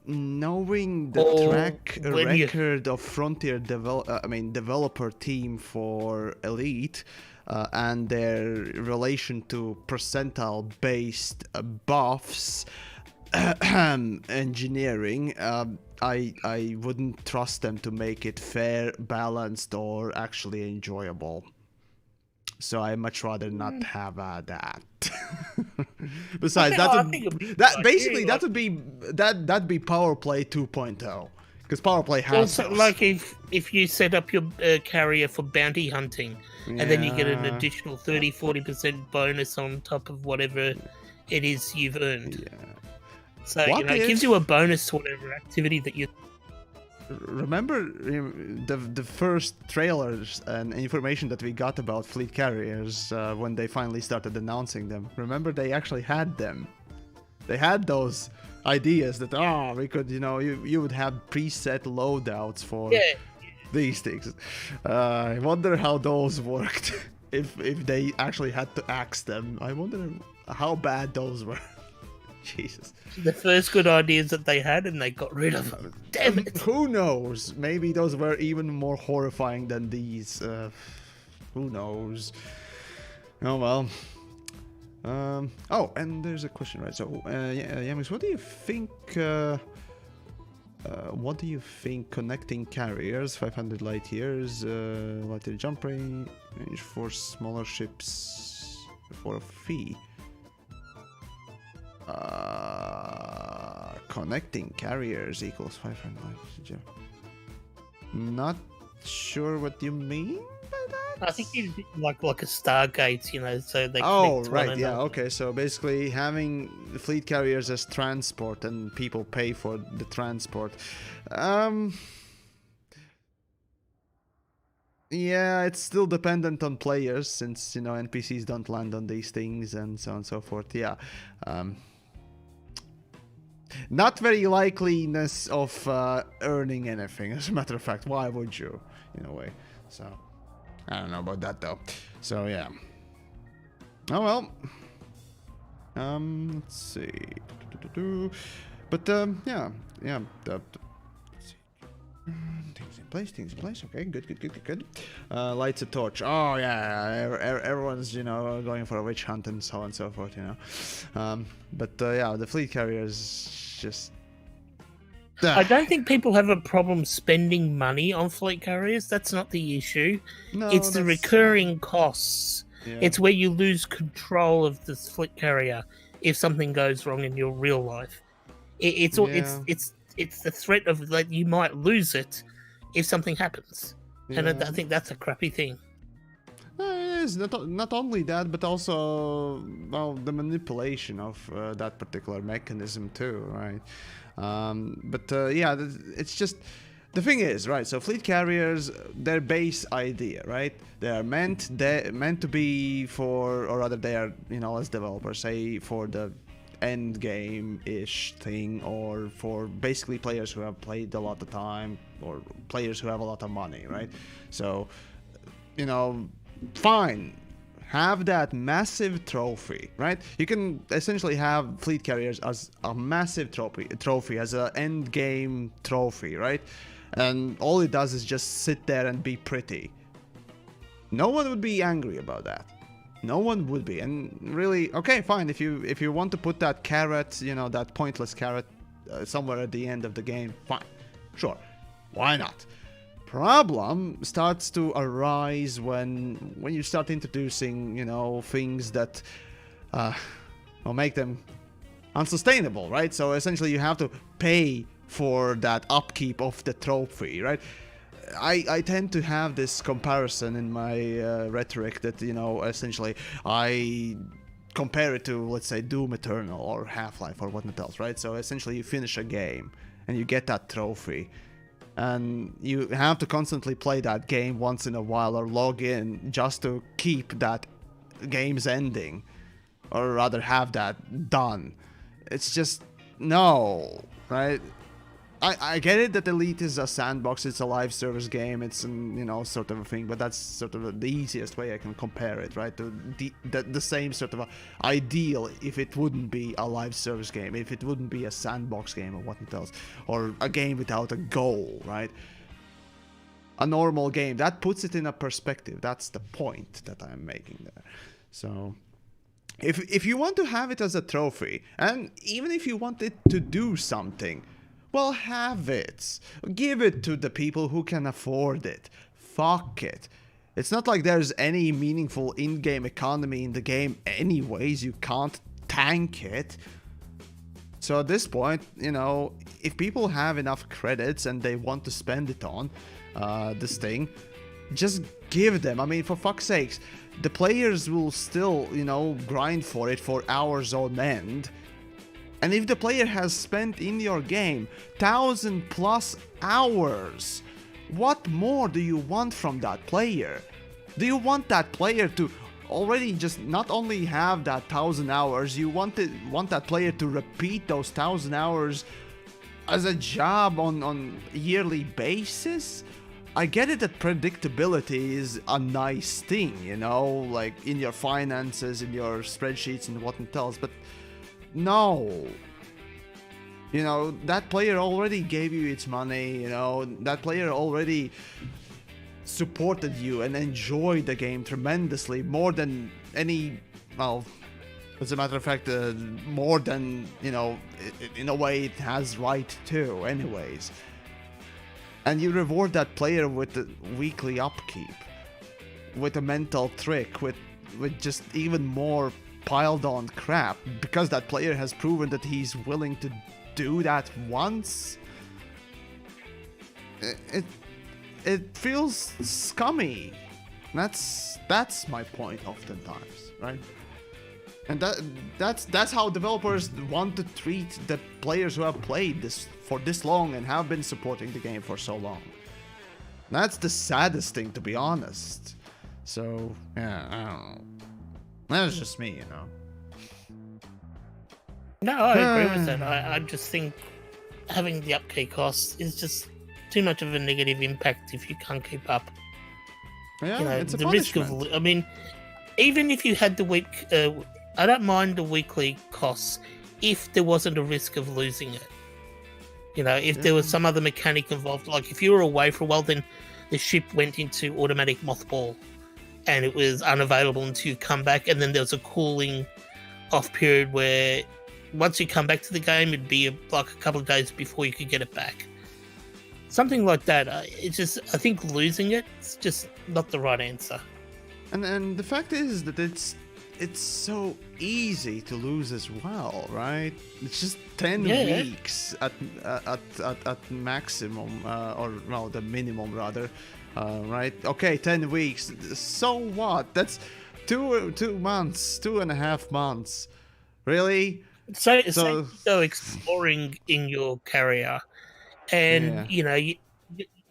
Knowing the track record of Frontier developer team for Elite and their relation to percentile-based buffs. Engineering, I wouldn't trust them to make it fair, balanced, or actually enjoyable. So I much rather not have that. Besides, that'd be Power Play 2.0, because Power Play has also those. Like if you set up your carrier for bounty hunting, and then you get an additional 30-40% bonus on top of whatever it is you've earned. Yeah. So, it gives you a bonus to whatever activity that you... Remember the first trailers and information that we got about fleet carriers when they finally started announcing them? Remember, they actually had them. They had those ideas that, we could, you would have preset loadouts for these things. I wonder how those worked. if they actually had to axe them. I wonder how bad those were. Jesus. The first good ideas that they had, and they got rid of them. Damn it. Who knows? Maybe those were even more horrifying than these. Who knows? Oh well. And there's a question, right? So, Yamiks, what do you think? What do you think connecting carriers, 500 light years, lighter jump range for smaller ships for a fee? Connecting carriers equals 500 light. Not sure what you mean by that. I think you like a Stargate, so they. Oh, right, yeah, okay. So basically, having the fleet carriers as transport and people pay for the transport. Yeah, it's still dependent on players, since NPCs don't land on these things and so on and so forth. Yeah. Not very likeliness of earning anything, as a matter of fact. Why would you, in a way? So, I don't know about that, though. So, yeah. Oh, well. Let's see. But, yeah. Things in place. Okay, good. Lights a torch. Oh, yeah. Everyone's, going for a witch hunt and so on and so forth, But, yeah, the fleet carriers just... I don't think people have a problem spending money on fleet carriers. That's not the issue. No, it's the recurring costs. Yeah. It's where you lose control of this fleet carrier if something goes wrong in your real life. It's the threat of that you might lose it if something happens. And I think that's a crappy thing. It is not only that, but also the manipulation of that particular mechanism too, right? It's just the thing is, right? So fleet carriers, their base idea, right? They are meant to be for, or rather, they are, as developers say, for the end game-ish thing, or for basically players who have played a lot of time, or players who have a lot of money, right? So, fine, have that massive trophy, right? You can essentially have fleet carriers as a massive trophy as an end game trophy, right? And all it does is just sit there and be pretty. No one would be angry about that. No one would be. And really, okay, fine. If you want to put that carrot, that pointless carrot somewhere at the end of the game, fine, sure, why not? Problem starts to arise when you start introducing, things that will make them unsustainable, right? So essentially, you have to pay for that upkeep of the trophy, right? I tend to have this comparison in my rhetoric that, essentially I compare it to, let's say, Doom Eternal or Half-Life or whatnot else, right? So essentially you finish a game and you get that trophy, and you have to constantly play that game once in a while or log in just to keep that game's ending, or rather have that done. It's just, no, right? I get it that Elite is a sandbox, it's a live service game, it's sort of a thing, but that's sort of the easiest way I can compare it, right? To the same sort of ideal if it wouldn't be a live service game, if it wouldn't be a sandbox game or whatnot else, or a game without a goal, right? A normal game, that puts it in a perspective. That's the point that I'm making there. So if you want to have it as a trophy, and even if you want it to do something, well, have it. Give it to the people who can afford it. Fuck it. It's not like there's any meaningful in-game economy in the game anyways. You can't tank it. So at this point, if people have enough credits and they want to spend it on this thing, just give them. I mean, for fuck's sakes, the players will still, grind for it for hours on end. And if the player has spent in your game 1,000+ hours, what more do you want from that player? Do you want that player to already just not only have that 1,000 hours, you want that player to repeat those 1,000 hours as a job on a yearly basis? I get it that predictability is a nice thing, like in your finances, in your spreadsheets and whatnot else, but no. That player already gave you its money, that player already supported you and enjoyed the game tremendously, more than any, as a matter of fact, more than, in a way it has right to, anyways. And you reward that player with the weekly upkeep, with a mental trick, with just even more piled on crap, because that player has proven that he's willing to do that once. It feels scummy. That's my point oftentimes, right? And that's how developers want to treat the players who have played this for this long and have been supporting the game for so long. That's the saddest thing, to be honest. So yeah, I don't know. That's just me, No, I agree with that. I just think having the upkeep costs is just too much of a negative impact if you can't keep up. Yeah, it's a the punishment. risk of, I mean, even if you had the week, I don't mind the weekly costs if there wasn't a risk of losing it. If there was some other mechanic involved, like if you were away for a while, then the ship went into automatic mothball and it was unavailable until you come back, and then there was a cooling off period where once you come back to the game, it'd be like a couple of days before you could get it back. Something like that. It's just, I think losing it's just not the right answer. And the fact is that it's so easy to lose as well, right? It's just 10 Yeah. weeks at maximum, or no, the minimum rather, right? Okay, 10 weeks. So what? That's 2 months, 2.5 months. Really? So So go exploring in your carrier, and yeah.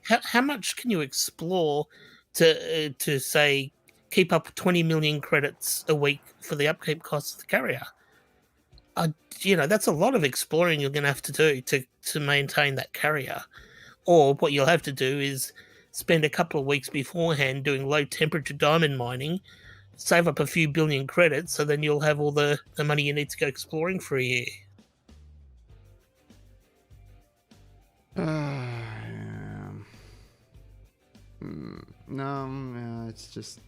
how much can you explore to say keep up 20 million credits a week for the upkeep costs of the carrier? That's a lot of exploring you're going to have to do to maintain that carrier. Or what you'll have to do is spend a couple of weeks beforehand doing low temperature diamond mining, save up a few billion credits, so then you'll have all the money you need to go exploring for a year. Yeah. No, it's just.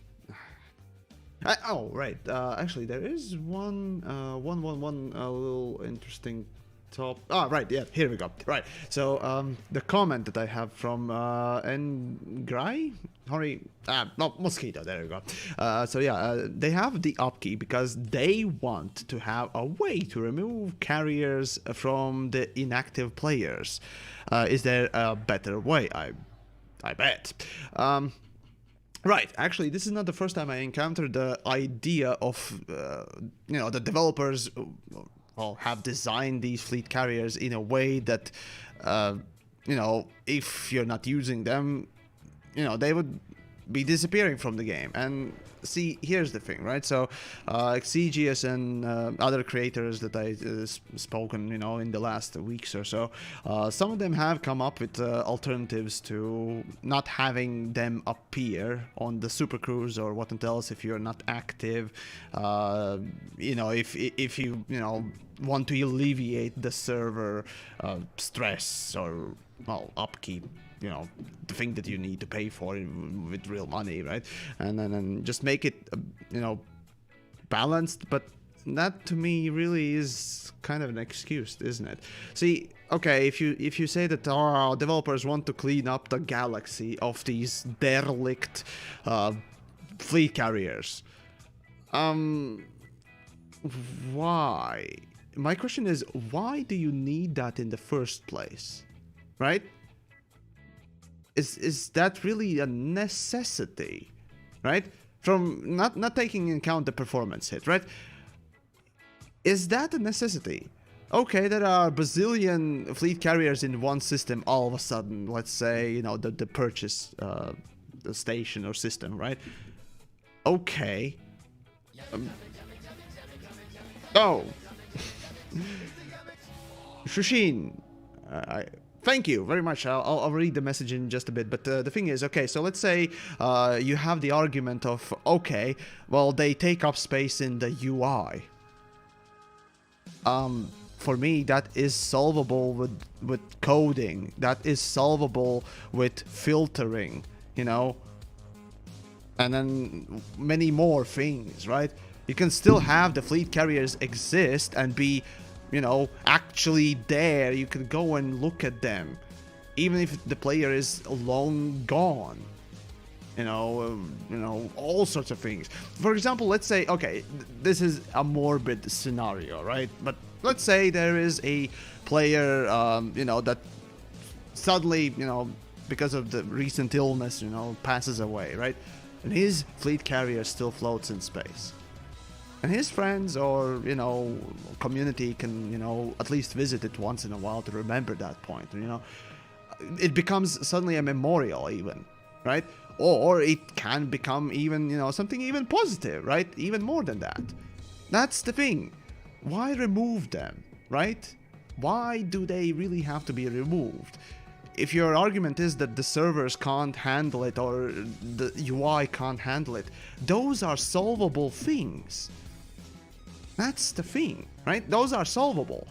Oh right. Actually, there is one little interesting top. Ah, right. Yeah. Here we go. Right. So the comment that I have from Ngrai, sorry, no, Mosquito. There we go. So yeah, they have the upkey because they want to have a way to remove carriers from the inactive players. Is there a better way? I bet. Right, actually, this is not the first time I encountered the idea of, the developers have designed these fleet carriers in a way that, if you're not using them, they would be disappearing from the game. And see, here's the thing, right? So, Exigius and other creators that I spoken, in the last weeks or so, some of them have come up with alternatives to not having them appear on the super cruise or what else if you're not active. If you want to alleviate the server stress or upkeep. The thing that you need to pay for with real money, right? And then just make it, balanced. But that to me really is kind of an excuse, isn't it? See, okay, if you say that our developers want to clean up the galaxy of these derelict fleet carriers, why? My question is, why do you need that in the first place, right? Is that really a necessity, right? From not taking into account the performance hit, right? Is that a necessity? Okay, there are bazillion fleet carriers in one system all of a sudden. Let's say, the purchase the station or system, right? Okay. Oh. Shushin. Thank you very much. I'll read the message in just a bit. But the thing is, okay, so let's say you have the argument of, okay, well, they take up space in the UI. For me, that is solvable with coding. That is solvable with filtering, and then many more things, right? You can still have the fleet carriers exist and be actually there. You can go and look at them, even if the player is long gone. All sorts of things. For example, let's say, okay, this is a morbid scenario, right? But let's say there is a player, that suddenly, because of the recent illness, passes away, right? And his fleet carrier still floats in space. And his friends or, community can, at least visit it once in a while to remember that point. It becomes suddenly a memorial even, right? Or it can become even, something even positive, right? Even more than that. That's the thing. Why remove them, right? Why do they really have to be removed? If your argument is that the servers can't handle it or the UI can't handle it, those are solvable things. That's the thing, right? Those are solvable.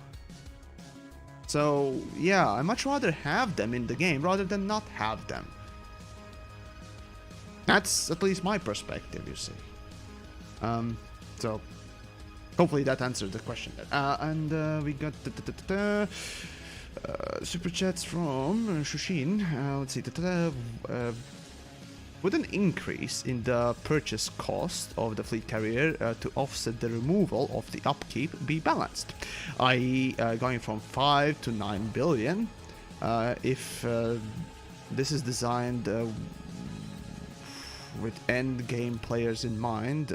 So, yeah, I'd much rather have them in the game rather than not have them. That's at least my perspective, you see. So, hopefully that answered the question. And we got super chats from Shushin. Let's see. would an increase in the purchase cost of the fleet carrier to offset the removal of the upkeep be balanced, i.e. Going from 5 to 9 billion if this is designed with end game players in mind,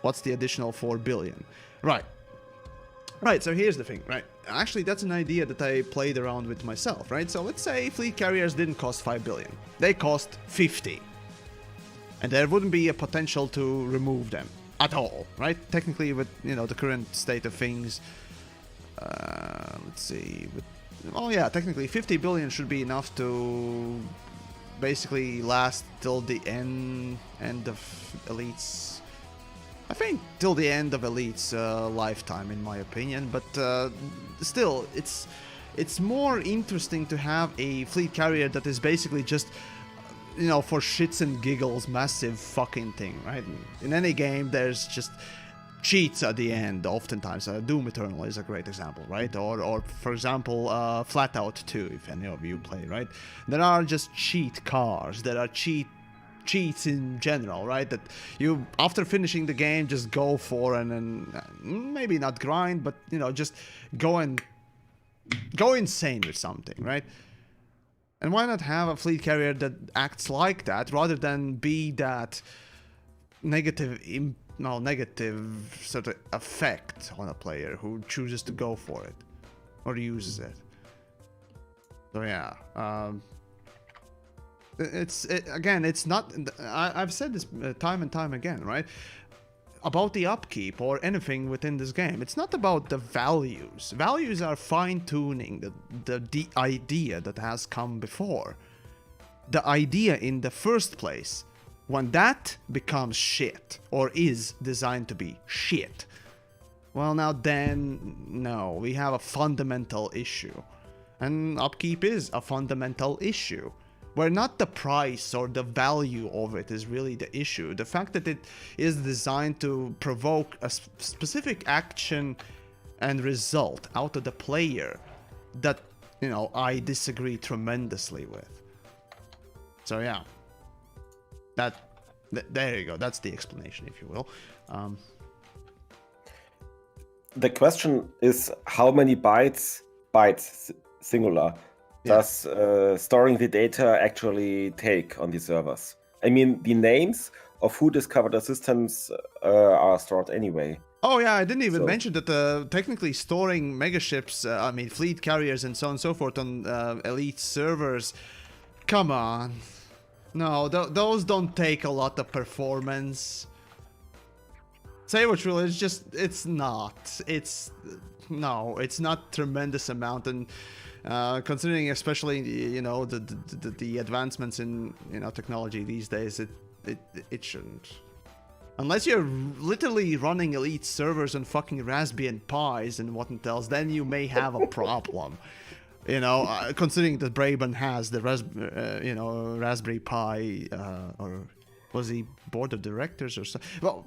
what's the additional 4 billion? Right, so here's the thing, right? Actually, that's an idea that I played around with myself, right? So let's say fleet carriers didn't cost 5 billion. They cost 50. And there wouldn't be a potential to remove them at all, right? Technically, with, you know, the current state of things, let's see, technically 50 billion should be enough to basically last till the end of Elite's, I think, till the end of Elite's lifetime, in my opinion. But still, it's more interesting to have a fleet carrier that is basically just, you know, for shits and giggles, massive fucking thing, right? In any game, there's just cheats at the end, oftentimes. Doom Eternal is a great example, right? Or for example, Flatout 2, if any of you play, right? There are just cheat cars, there are cheats in general, right? That you, after finishing the game, just go for and maybe not grind, but, you know, just go insane with something, right? And why not have a fleet carrier that acts like that, rather than be that negative sort of effect on a player who chooses to go for it or uses it. So yeah, it's not. I've said this time and time again, right? About the upkeep or anything within this game. It's not about the values. Values are fine-tuning the idea that has come before. The idea in the first place. When that becomes shit, or is designed to be shit, well, now then, no, we have a fundamental issue. And upkeep is a fundamental issue, where not the price or the value of it is really the issue. The fact that it is designed to provoke a specific action and result out of the player that, you know, I disagree tremendously with. So yeah. There you go. That's the explanation, if you will. The question is, how many bytes singular, does storing the data actually take on the servers? I mean, the names of who discovered the systems are stored anyway. Oh yeah, I didn't even mention that technically storing megaships, I mean fleet carriers and so on and so forth on elite servers. Come on. No, those don't take a lot of performance. Say what you will, it's not tremendous amount, and considering especially, you know, the advancements in, you know, technology these days, it shouldn't. Unless you're literally running elite servers on fucking Raspberry Pis and whatnot else, then you may have a problem. You know, considering that Braben has the Raspberry Pi, or was he board of directors or so? Well,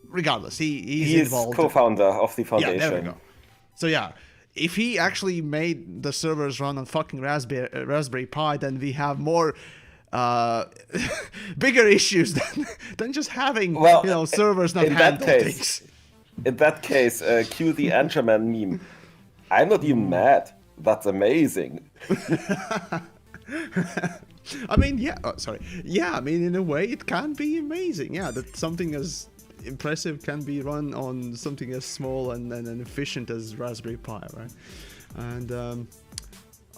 regardless, he's involved. Co-founder of the foundation. Yeah, there we go. So yeah, if he actually made the servers run on fucking Raspberry Pi, then we have more bigger issues than just having, you know, servers not handle things. In that case, cue the Anchorman meme. I'm not even mad. That's amazing. I mean, yeah. Oh, sorry. Yeah, I mean, in a way, it can be amazing. Yeah, that something as impressive can be run on something as small and efficient as Raspberry Pi, right? And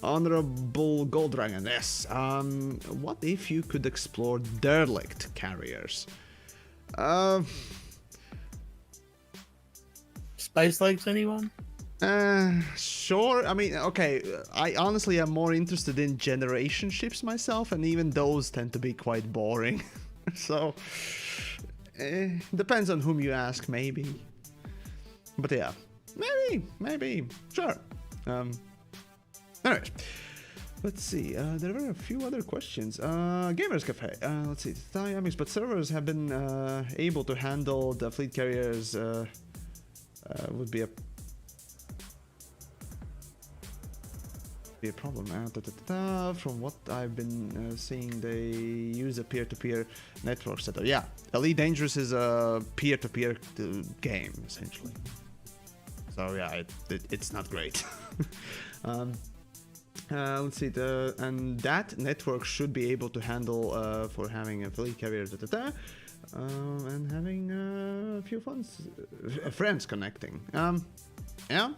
Honorable Gold Dragon, yes. What if you could explore derelict carriers? Space legs, anyone? Sure. I mean, okay. I honestly am more interested in generation ships myself, and even those tend to be quite boring. So, depends on whom you ask, maybe. But yeah, maybe, sure. Anyways, let's see. There were a few other questions. Gamers Cafe. Let's see. TheYamiks, but servers have been able to handle the fleet carriers. Would be a be a problem. From what I've been seeing, they use a peer-to-peer network setup. Yeah, Elite Dangerous is a peer-to-peer game essentially. So yeah, it's not great. Let's see, and that network should be able to handle for having a fleet carrier, and having a few friends connecting. Yeah,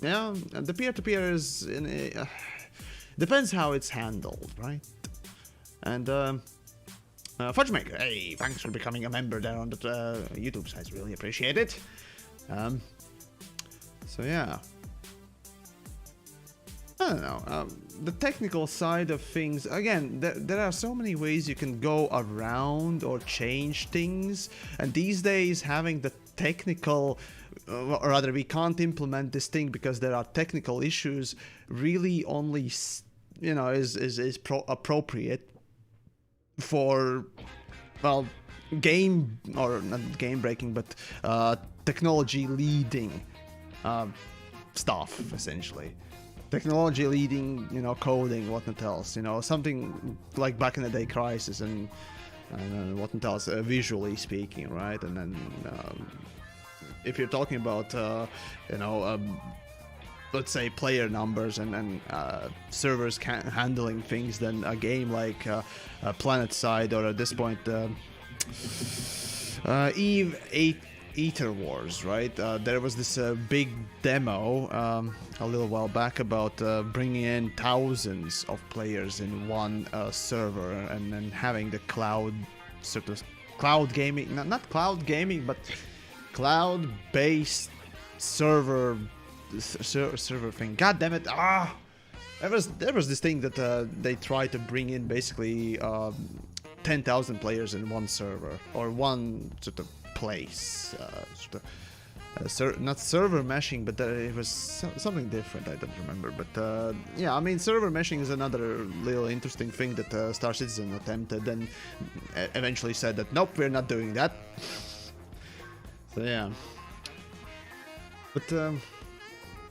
the peer-to-peer is depends how it's handled, right? And Fudgemaker, hey, thanks for becoming a member there on the YouTube site. Really appreciate it. So yeah. I don't know, the technical side of things, again, there are so many ways you can go around or change things, and these days having the technical, or rather we can't implement this thing because there are technical issues, really only, you know, is appropriate for, well, game, or not game breaking, but technology leading stuff, essentially. Technology leading, you know, coding, whatnot else, you know, something like back in the day Crysis and whatnot else, visually speaking, right? And then if you're talking about, you know, let's say player numbers and servers handling things, then a game like PlanetSide, or at this point Eve 8 Ether Wars, right? There was this big demo a little while back about bringing in thousands of players in one server, and then having the cloud, sort of cloud gaming, not cloud gaming, but cloud-based server thing. God damn it! There was this thing that they tried to bring in, basically 10,000 players in one server, or one sort of place, not server meshing, but it was something different. I don't remember, but yeah, I mean, server meshing is another little interesting thing that Star Citizen attempted, and eventually said that nope, we're not doing that. So yeah, but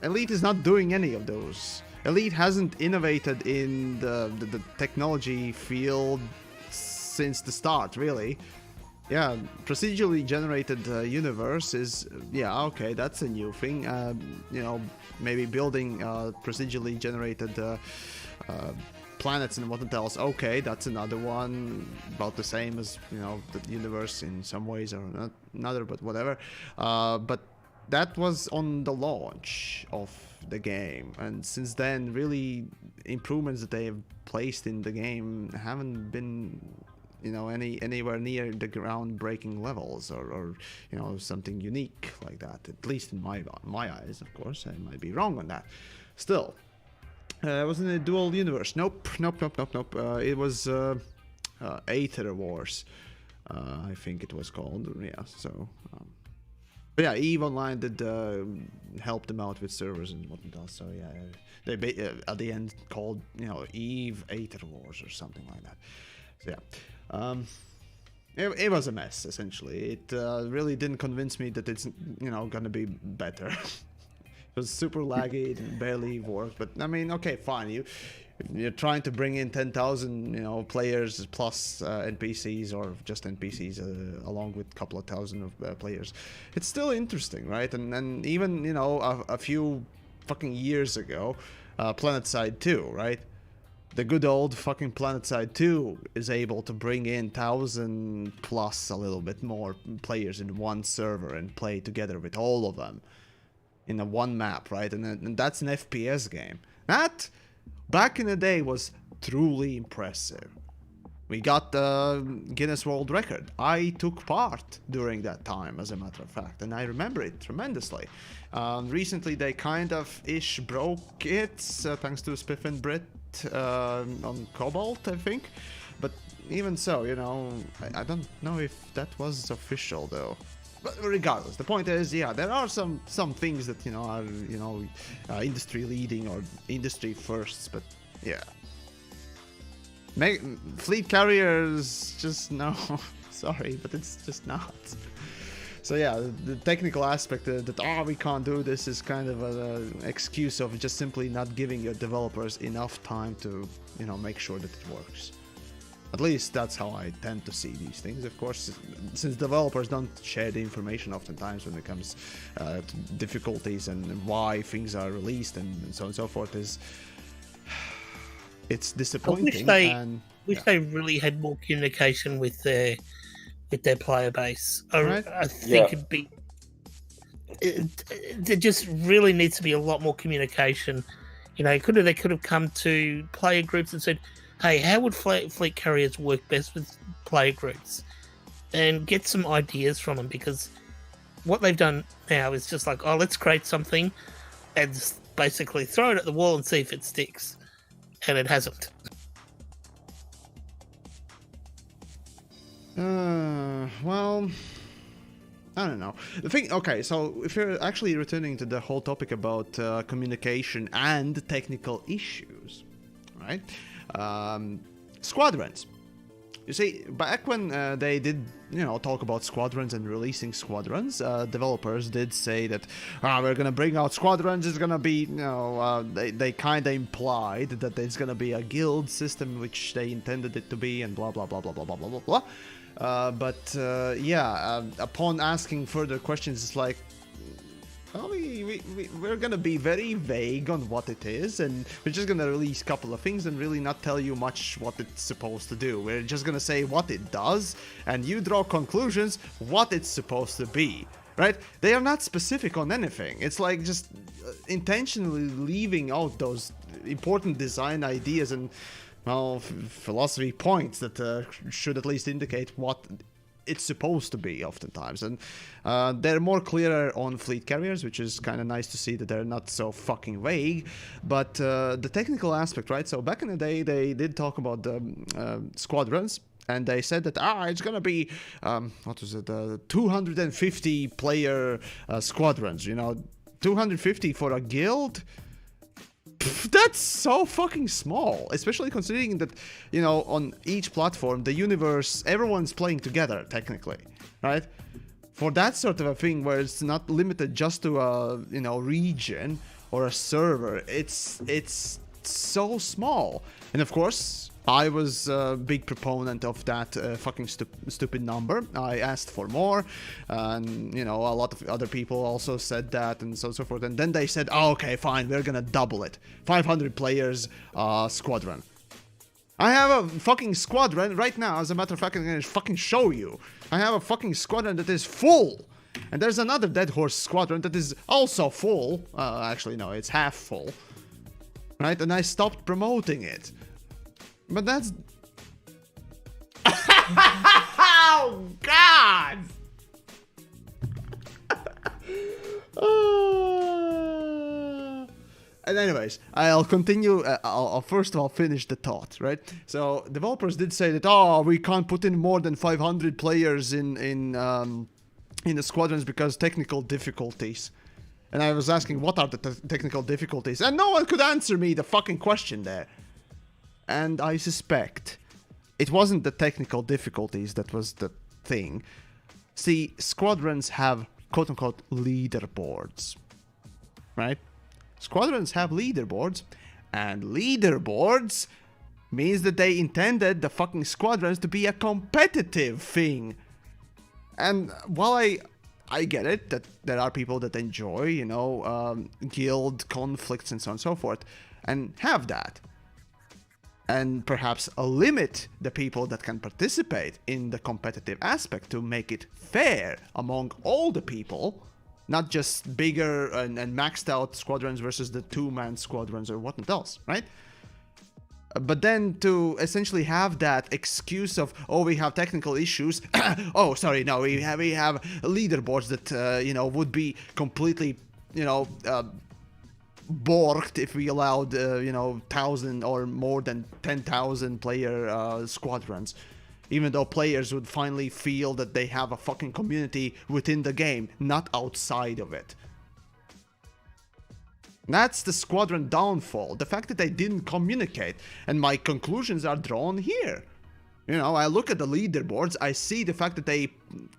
Elite is not doing any of those. Elite hasn't innovated in the technology field since the start, really. Yeah, procedurally generated universe is, yeah, okay, that's a new thing. You know, maybe building procedurally generated planets and whatnot else. Okay, that's another one, about the same as, you know, the universe in some ways, or not another, but whatever. But that was on the launch of the game, and since then, really, improvements that they have placed in the game haven't been, you know, anywhere near the groundbreaking levels, or you know, something unique like that. At least in my eyes, of course. I might be wrong on that. Still, it wasn't a dual universe. Nope. It was Aether Wars, I think it was called. Yeah. So, but yeah, EVE Online did help them out with servers and whatnot else. So yeah, they at the end called, you know, EVE Aether Wars or something like that. So yeah, it was a mess, essentially. It really didn't convince me that it's, you know, gonna be better. It was super laggy, it barely worked, but I mean, okay, fine. You're trying to bring in 10,000, you know, players plus NPCs, or just NPCs, along with a couple of thousand of players. It's still interesting, right? And even, you know, a few fucking years ago, PlanetSide 2, right? The good old fucking PlanetSide 2 is able to bring in 1,000 plus a little bit more players in one server and play together with all of them in a one map, right? And that's an FPS game. That, back in the day, was truly impressive. We got the Guinness World Record. I took part during that time, as a matter of fact, and I remember it tremendously. Recently, they kind of broke it, thanks to Spiff and Brit on Cobalt, I think. But even so, you know, I don't know if that was official, though. But regardless, the point is, yeah, there are some things that, you know, are, you know, industry leading or industry firsts, but yeah. Fleet carriers, just no. Sorry, but it's just not. So yeah, the technical aspect that we can't do this is kind of an excuse of just simply not giving your developers enough time to, you know, make sure that it works. At least that's how I tend to see these things. Of course, since developers don't share the information oftentimes when it comes to difficulties and why things are released and so on and so forth, it's disappointing. I wish they really had more communication with their player base. Right. I think it'd be. There just really needs to be a lot more communication. You know, they could have come to player groups and said, hey, how would fleet carriers work best with player groups? And get some ideas from them, because what they've done now is just like, oh, let's create something and just basically throw it at the wall and see if it sticks. And it hasn't. Well, I don't know. The thing, okay, so if you're actually returning to the whole topic about communication and technical issues, right? Squadrons. You see, back when they did, you know, talk about squadrons and releasing squadrons, developers did say that, we're gonna bring out squadrons, it's gonna be, you know, they kind of implied that it's gonna be a guild system, which they intended it to be, and blah, blah, blah, blah, blah, blah, blah, blah, blah. Upon asking further questions, it's like, well, we're gonna be very vague on what it is, and we're just gonna release a couple of things and really not tell you much what it's supposed to do. We're just gonna say what it does, and you draw conclusions what it's supposed to be, right? They are not specific on anything. It's like just intentionally leaving out those important design ideas and, well, philosophy points that should at least indicate what it's supposed to be oftentimes. And they're more clearer on fleet carriers, which is kind of nice to see that they're not so fucking vague. But the technical aspect, right? So back in the day, they did talk about the squadrons, and they said that it's gonna be 250 player squadrons, you know, 250 for a guild. That's so fucking small, especially considering that, you know, on each platform, the universe, everyone's playing together, technically, right? For that sort of a thing where it's not limited just to a, you know, region or a server, it's so small. And of course, I was a big proponent of that fucking stupid number. I asked for more, and, you know, a lot of other people also said that, and so forth. And then they said, oh, okay, fine, we're gonna double it. 500 players squadron. I have a fucking squadron right now. As a matter of fact, I'm gonna fucking show you. I have a fucking squadron that is full. And there's another Dead Horse squadron that is also full. Actually, no, it's half full. Right? And I stopped promoting it. But that's... Oh, God! And anyways, I'll continue. I'll first of all finish the thought, right? So developers did say that, we can't put in more than 500 players in the squadrons because technical difficulties. And I was asking, what are the technical difficulties? And no one could answer me the fucking question there. And I suspect it wasn't the technical difficulties that was the thing. See, squadrons have quote-unquote leaderboards, right? Squadrons have leaderboards, and leaderboards means that they intended the fucking squadrons to be a competitive thing. And while I get it, that there are people that enjoy, you know, guild conflicts and so on and so forth, and have that. And perhaps limit the people that can participate in the competitive aspect to make it fair among all the people, not just bigger and maxed out squadrons versus the two-man squadrons or whatnot else, right? But then to essentially have that excuse of, we have technical issues. Oh, sorry, no, we have leaderboards that, you know, would be completely, you know, borked if we allowed, you know, 1,000 or more than 10,000 player squadrons. Even though players would finally feel that they have a fucking community within the game, not outside of it. That's the squadron downfall. The fact that they didn't communicate. And my conclusions are drawn here. You know, I look at the leaderboards, I see the fact that they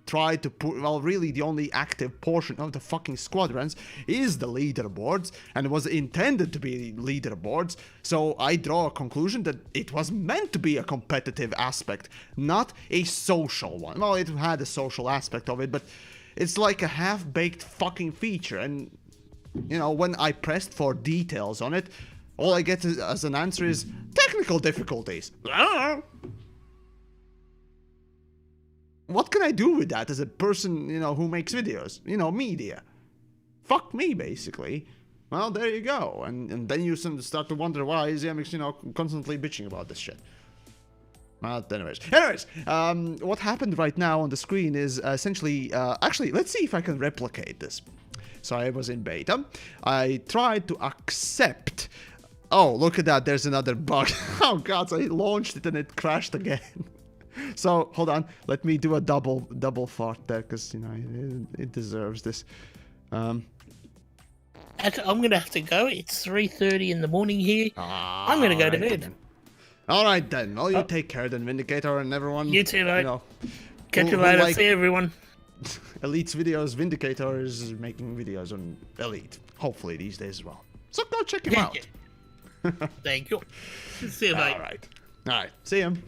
tried to put, well, really the only active portion of the fucking squadrons is the leaderboards, and it was intended to be leaderboards, so I draw a conclusion that it was meant to be a competitive aspect, not a social one. Well, it had a social aspect of it, but it's like a half-baked fucking feature, and, you know, when I pressed for details on it, all I get as an answer is technical difficulties. I don't know. What can I do with that as a person, you know, who makes videos? You know, media. Fuck me, basically. Well, there you go. And then you start to wonder why is TheYamiks, you know, constantly bitching about this shit. Well, anyways, what happened right now on the screen is essentially, actually, let's see if I can replicate this. So I was in beta. I tried to accept. Oh, look at that. There's another bug. Oh, God. So I launched it and it crashed again. So, hold on. Let me do a double fart there, because, you know, it deserves this. I'm going to have to go. It's 3:30 in the morning here. I'm going to go to bed. Alright then. Well, you take care then, Vindicator, and everyone. You too, mate. You know, Catch you later. like See everyone. Elite's videos. Vindicator is making videos on Elite. Hopefully these days as well. So go check him out. Thank you. See you, mate. Alright. See him.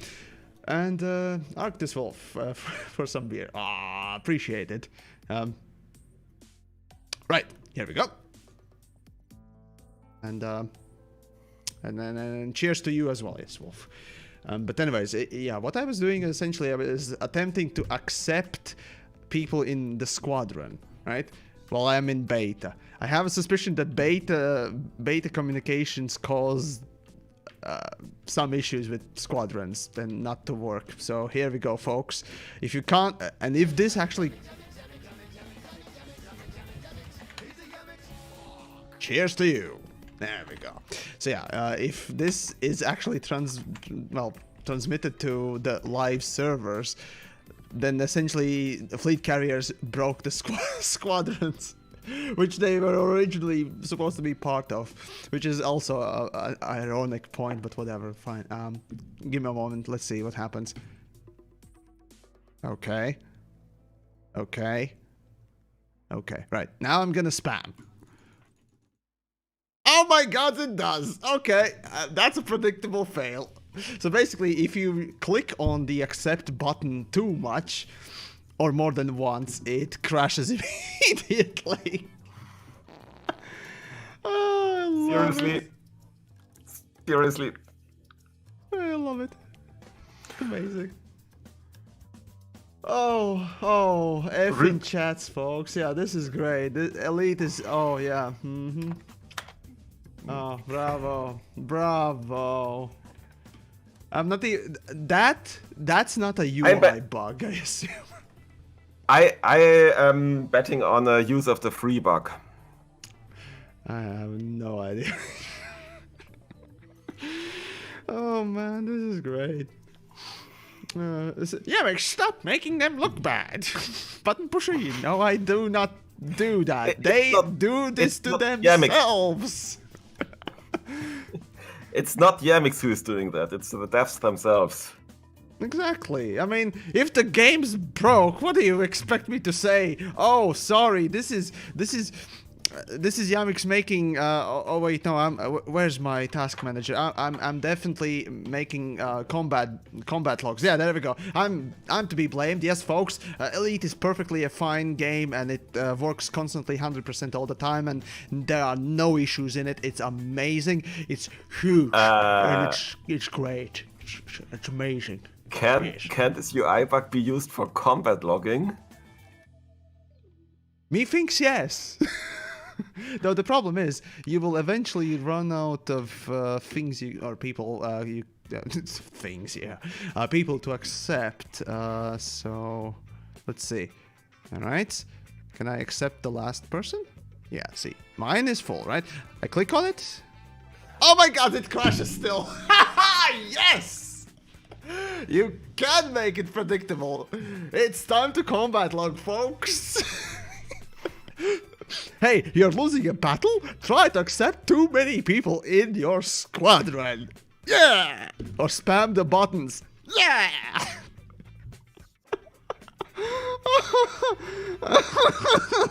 And Arctis Wolf for some beer. Appreciate it. Right, here we go. And then cheers to you as well, yes, Wolf. But anyways, yeah, what I was doing essentially, I was attempting to accept people in the squadron, right? While I'm in beta. I have a suspicion that beta communications caused some issues with squadrons and not to work. So here we go, folks. If you can't, and if this actually... Cheers to you. There we go. So yeah, if this is actually transmitted to the live servers, then essentially the fleet carriers broke the squadrons, which they were originally supposed to be part of, which is also an ironic point, but whatever, fine. Give me a moment, let's see what happens. Okay, right, now I'm gonna spam. Oh my God, it does! Okay, that's a predictable fail. So basically, if you click on the accept button too much, or more than once, it crashes immediately. Oh, I love it. Seriously. I love it. It's amazing. Oh, effing chats, folks. Yeah, this is great. This Elite is, oh yeah. Oh, bravo. I'm not that's not a UI bug, I assume. I am betting on a use of the free bug. I have no idea. Oh man, this is great. Yeah, stop making them look bad. Button pusher, you know I do not do that. They do this to themselves. It's not TheYamiks who is doing that, it's the devs themselves. Exactly. I mean, if the game's broke, what do you expect me to say? Oh, sorry, this is TheYamiks making. Oh wait, no. Where's my task manager? I'm definitely making combat logs. Yeah, there we go. I'm to be blamed. Yes, folks. Elite is perfectly a fine game, and it works constantly 100% all the time, and there are no issues in it. It's amazing. It's huge, and it's great. It's amazing. Can this UI bug be used for combat logging? Methinks yes. Though the problem is, you will eventually run out of things people people to accept. So let's see. All right, can I accept the last person? Yeah. See, mine is full, right? I click on it. Oh my God! It crashes still. Yes. You can make it predictable. It's time to combat log, folks. Hey, you're losing a battle? Try to accept too many people in your squadron. Yeah! Or spam the buttons. Yeah!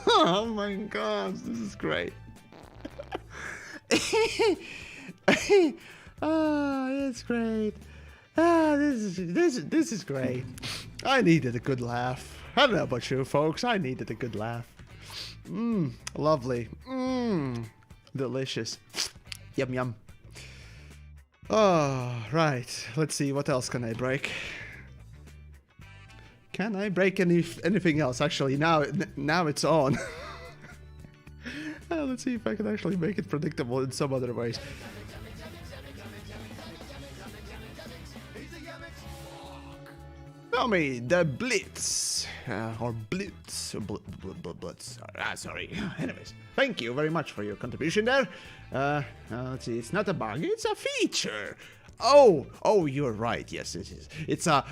Oh my gosh, this is great. Oh, it's great. This is great. I needed a good laugh. I don't know about you folks, I needed a good laugh. Lovely. Delicious. Yum yum. Oh, right. Let's see, what else can I break? Can I break anything else? Actually, now it's on. Let's see if I can actually make it predictable in some other ways. Tell me the Blitz or Blitz. Blitz. Sorry. Anyways, thank you very much for your contribution there. Let's see. It's not a bug. It's a feature. Oh, you're right. Yes, it is. It's a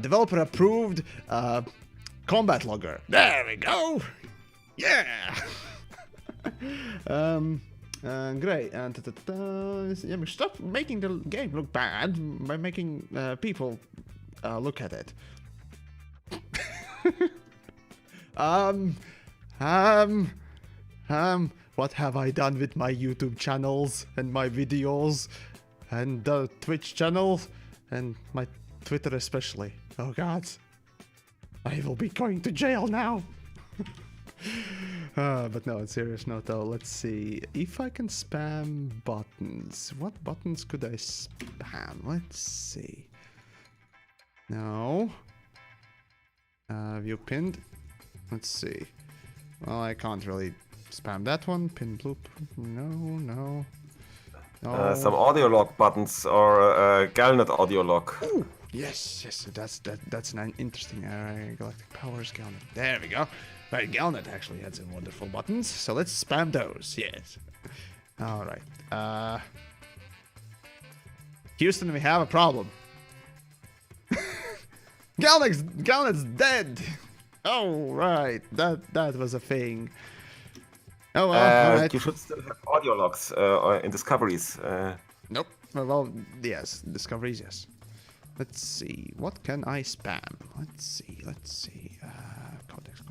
developer approved combat logger. There we go. Yeah. Great. And stop making the game look bad by making people look at it. What have I done with my YouTube channels and my videos and the Twitch channels and my Twitter especially? Oh God, I will be going to jail now. But no, on serious note though, let's see if I can spam buttons. What buttons could I spam? Let's see. No. View pinned. Let's see. Well, I can't really spam that one. Pin bloop. No. Some audio log buttons or Galnet audio log. Ooh, yes. That's an interesting Galactic Powers Galnet. There we go. Right, Galnet actually had some wonderful buttons, so let's spam those. Yes. All right. Houston, we have a problem. Galnet's dead. Oh right, that was a thing. Oh well, right. You should still have audio logs in discoveries. Nope. Well, yes, discoveries, yes. Let's see. What can I spam? Let's see. Codex.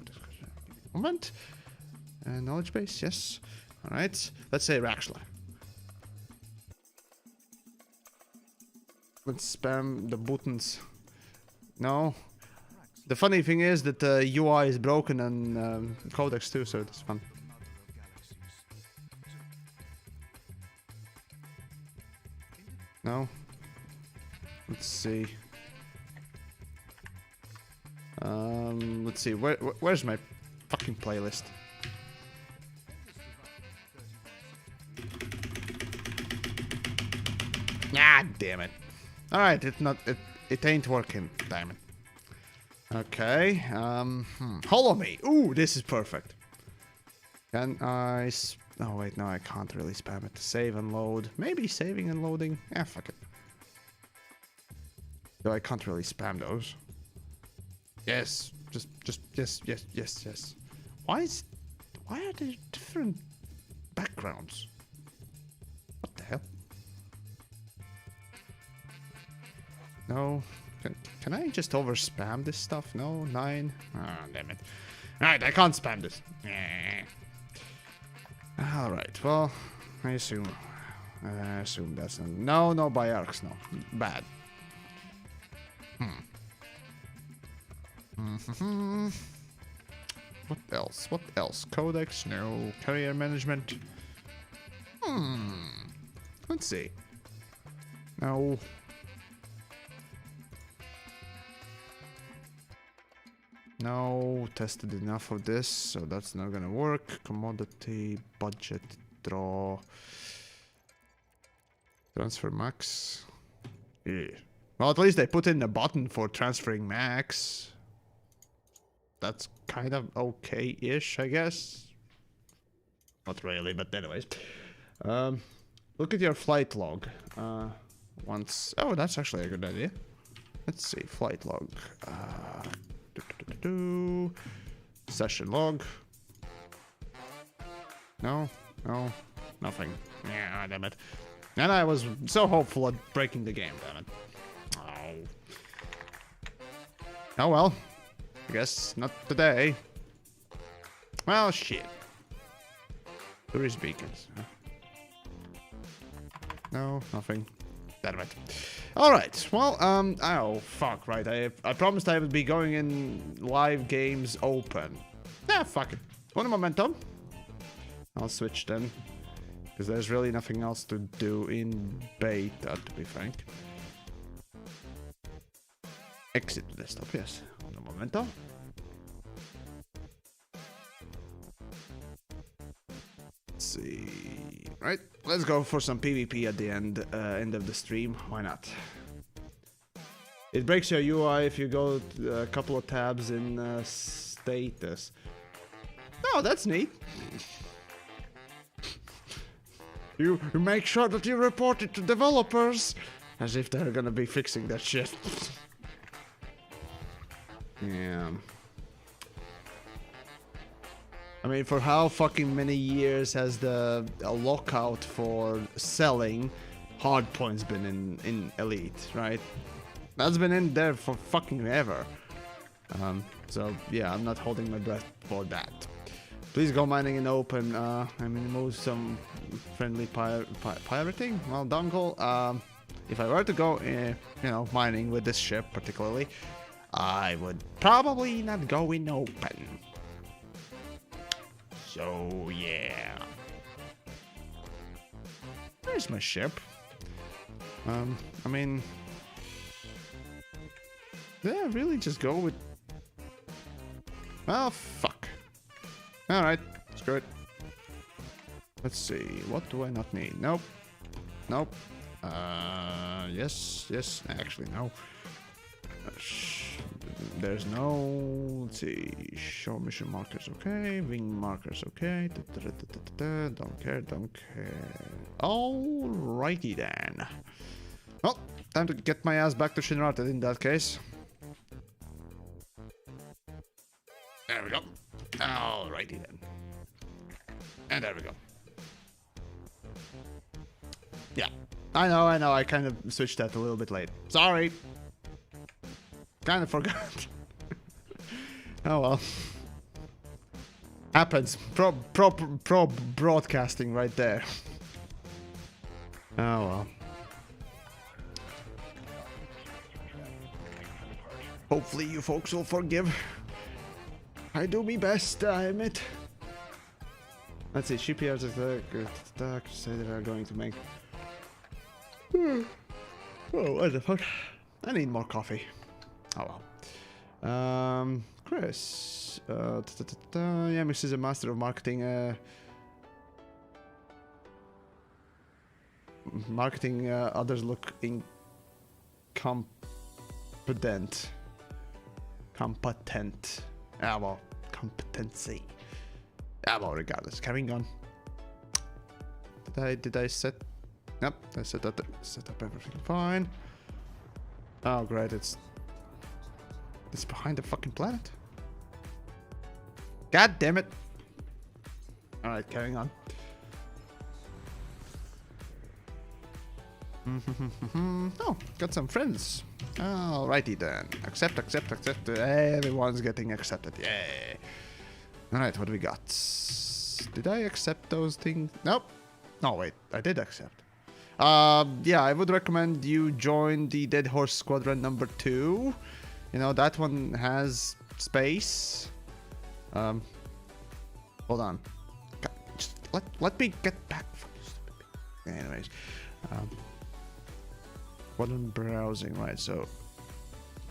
Moment. Knowledge base, yes. All right. Let's say Raxler. Let's spam the buttons. No. The funny thing is that the UI is broken on Codex too, so it's fun. No. Let's see. Let's see. Where's my fucking playlist? Ah, damn it. All right, it ain't working. Damn it. Okay. Follow me. Ooh, this is perfect. Can I? Oh wait, no, I can't really spam it. Save and load. Maybe saving and loading. Yeah, fuck it. Though I can't really spam those. Yes, just yes. Why are there different backgrounds? What the hell? No. Can I just over spam this stuff? No, 9. Ah, damn it. Alright, I can't spam this. Alright, well, I assume that's no by arcs, no. Bad. What else? Codex? No. Career management? Let's see. No. No, tested enough of this, so that's not gonna work. Commodity, budget, draw, transfer max. Yeah. Well, at least they put in a button for transferring max. That's kind of okay-ish, I guess. Not really, but anyways. Look at your flight log. Oh, that's actually a good idea. Let's see, flight log. Session log. No, nothing. Yeah, damn it. And I was so hopeful at breaking the game, damn it. Oh. Oh well. I guess not today. Well, shit. Tourist beacons. Huh? No, nothing. Damn it. Alright, well, oh, fuck, right. I promised I would be going in live games open. Yeah, fuck it. One momentum. I'll switch then. Because there's really nothing else to do in beta, to be frank. Exit the desktop, yes. One momentum. Let's see. Right, let's go for some PvP at the end of the stream. Why not? It breaks your UI if you go a couple of tabs in status. Oh, that's neat. You make sure that you report it to developers, as if they're gonna be fixing that shit. Yeah. I mean, for how fucking many years has the lockout for selling hardpoints been in Elite, right? That's been in there for fucking ever. So yeah, I'm not holding my breath for that. Please go mining in open. I mean, move some friendly pirating. Well, Dongle. If I were to go, you know, mining with this ship particularly, I would probably not go in open. So yeah. Where's my ship? I mean, yeah, really just go with. Oh fuck. All right, screw it. Let's see. What do I not need? Nope. Nope. Yes. Actually, no. There's no. Let's see. Show mission markers. Okay. Wing markers. Okay. Don't care. Alrighty then. Well, time to get my ass back to Shinrata in that case. There we go. Alrighty then. And there we go. Yeah. I know. I kind of switched that a little bit late. Sorry. Kind of forgot. Oh well. Happens. Pro broadcasting right there. Oh well. Hopefully you folks will forgive. I do my best, I admit. Let's see, shipyards say they are going to make. Oh, what the fuck? I need more coffee. Oh well. Chris. TheYamiks is a master of marketing. Marketing others look incompetent. Competent. Ah, well, competency. Ah, well, regardless. Carrying on. Did I set? Yep, I set up everything fine. Oh, great! It's behind the fucking planet. God damn it! All right, carrying on. Oh, got some friends. Alrighty then. Accept. Everyone's getting accepted. Yay. Alright, what do we got? Did I accept those things? Nope. No, wait. I did accept. Yeah, I would recommend you join the Dead Horse Squadron number 2. You know, that one has space. Hold on. Just let me get back from this stupid thing. Anyways. Squadron browsing, right? So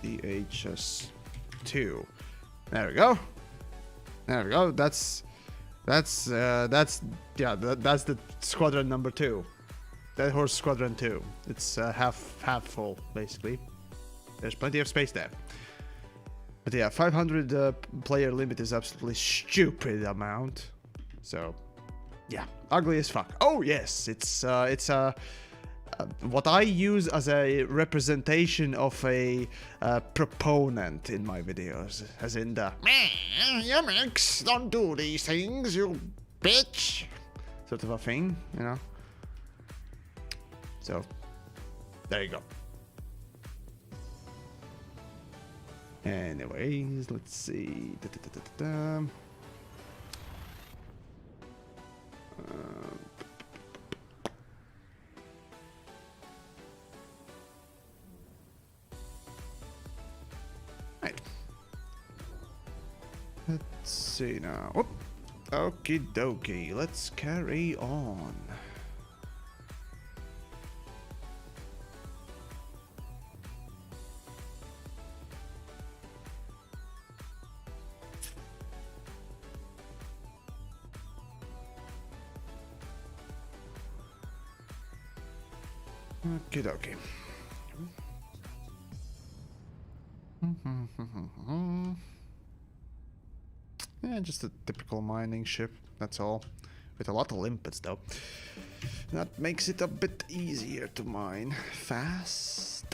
DHS2. There we go. That's the squadron number 2. Dead Horse Squadron 2. It's half full basically. There's plenty of space there. But yeah, 500 player limit is absolutely stupid amount. So yeah, ugly as fuck. Oh yes, it's what I use as a representation of a proponent in my videos, as in the "YamiKs, don't do these things, you bitch," sort of a thing, you know. So there you go. Anyways, let's see. Right. Let's see now. Whoop. Okie dokie. Let's carry on. Okie dokie. Yeah, just a typical mining ship, that's all. With a lot of limpets though. That makes it a bit easier to mine fast.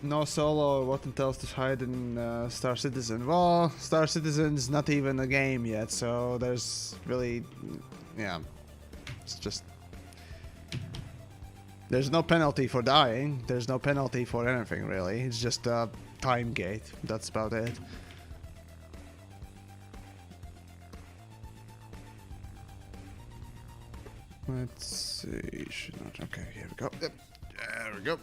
No solo, what entails to hide in Star Citizen? Well, Star Citizen's not even a game yet, so there's really, yeah, it's just, there's no penalty for dying, there's no penalty for anything really, it's just a time gate, that's about it. Let's see, should not, okay, here we go, yep, there we go.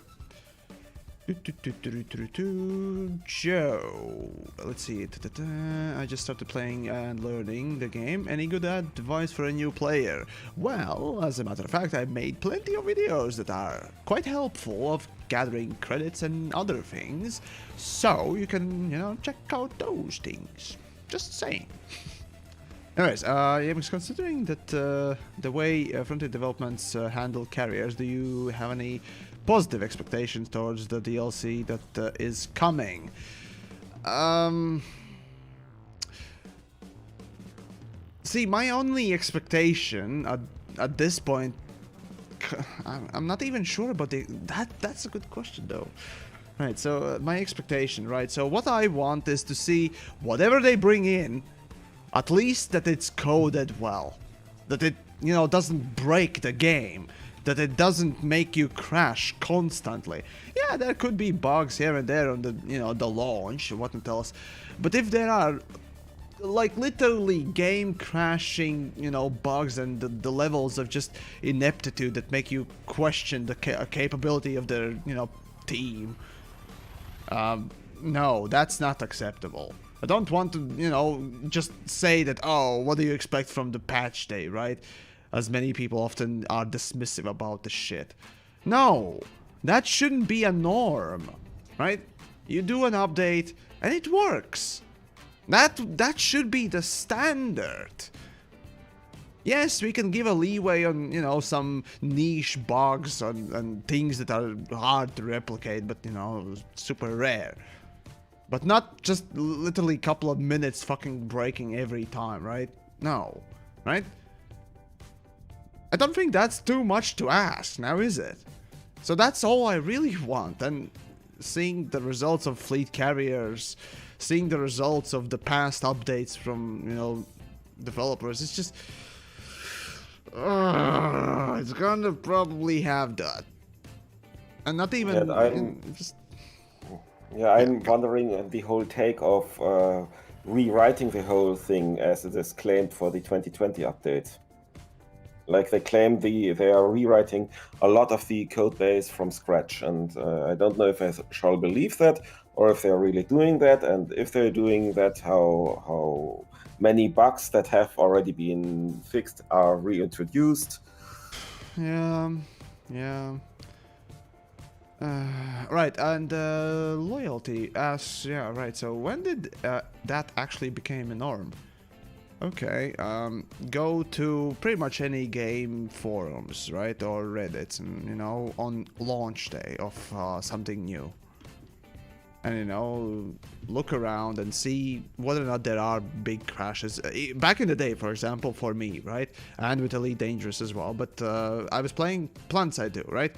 Joe, let's see. I just started playing and learning the game. Any good advice for a new player? Well, as a matter of fact, I've made plenty of videos that are quite helpful of gathering credits and other things. So you can, you know, check out those things. Just saying. Anyways, YAMIKS, considering that the way front-end developments handle carriers, do you have any positive expectations towards the DLC that is coming? See, my only expectation at this point, I'm not even sure about that's a good question though. Right, so my expectation, right, so what I want is to see whatever they bring in, at least that it's coded well, that it, you know, doesn't break the game, that it doesn't make you crash constantly. Yeah, there could be bugs here and there on the, you know, the launch, what not else. But if there are, like, literally game crashing, you know, bugs and the levels of just ineptitude that make you question the capability of their, you know, team, no, that's not acceptable. I don't want to, you know, just say that, oh, what do you expect from the patch day, right? As many people often are dismissive about the shit. No, that shouldn't be a norm, right? You do an update and it works. That should be the standard. Yes, we can give a leeway on, you know, some niche bugs and things that are hard to replicate, but, you know, super rare. But not just literally a couple of minutes fucking breaking every time, right? No, right? I don't think that's too much to ask, now is it? So that's all I really want, and seeing the results of fleet carriers, seeing the results of the past updates from, you know, developers, it's just... it's gonna probably have that. And not even... I'm wondering the whole take of rewriting the whole thing as it is claimed for the 2020 update. Like they claim they are rewriting a lot of the code base from scratch, and I don't know if I shall believe that or if they're really doing that, and if they're doing that, how many bugs that have already been fixed are reintroduced. Yeah. Right, and loyalty as, yeah, right, so when did that actually became a norm? Okay, go to pretty much any game forums, right, or Reddit, and, you know, on launch day of something new. And, you know, look around and see whether or not there are big crashes. Back in the day, for example, for me, right, and with Elite Dangerous as well, but I was playing PlanetSide 2, right?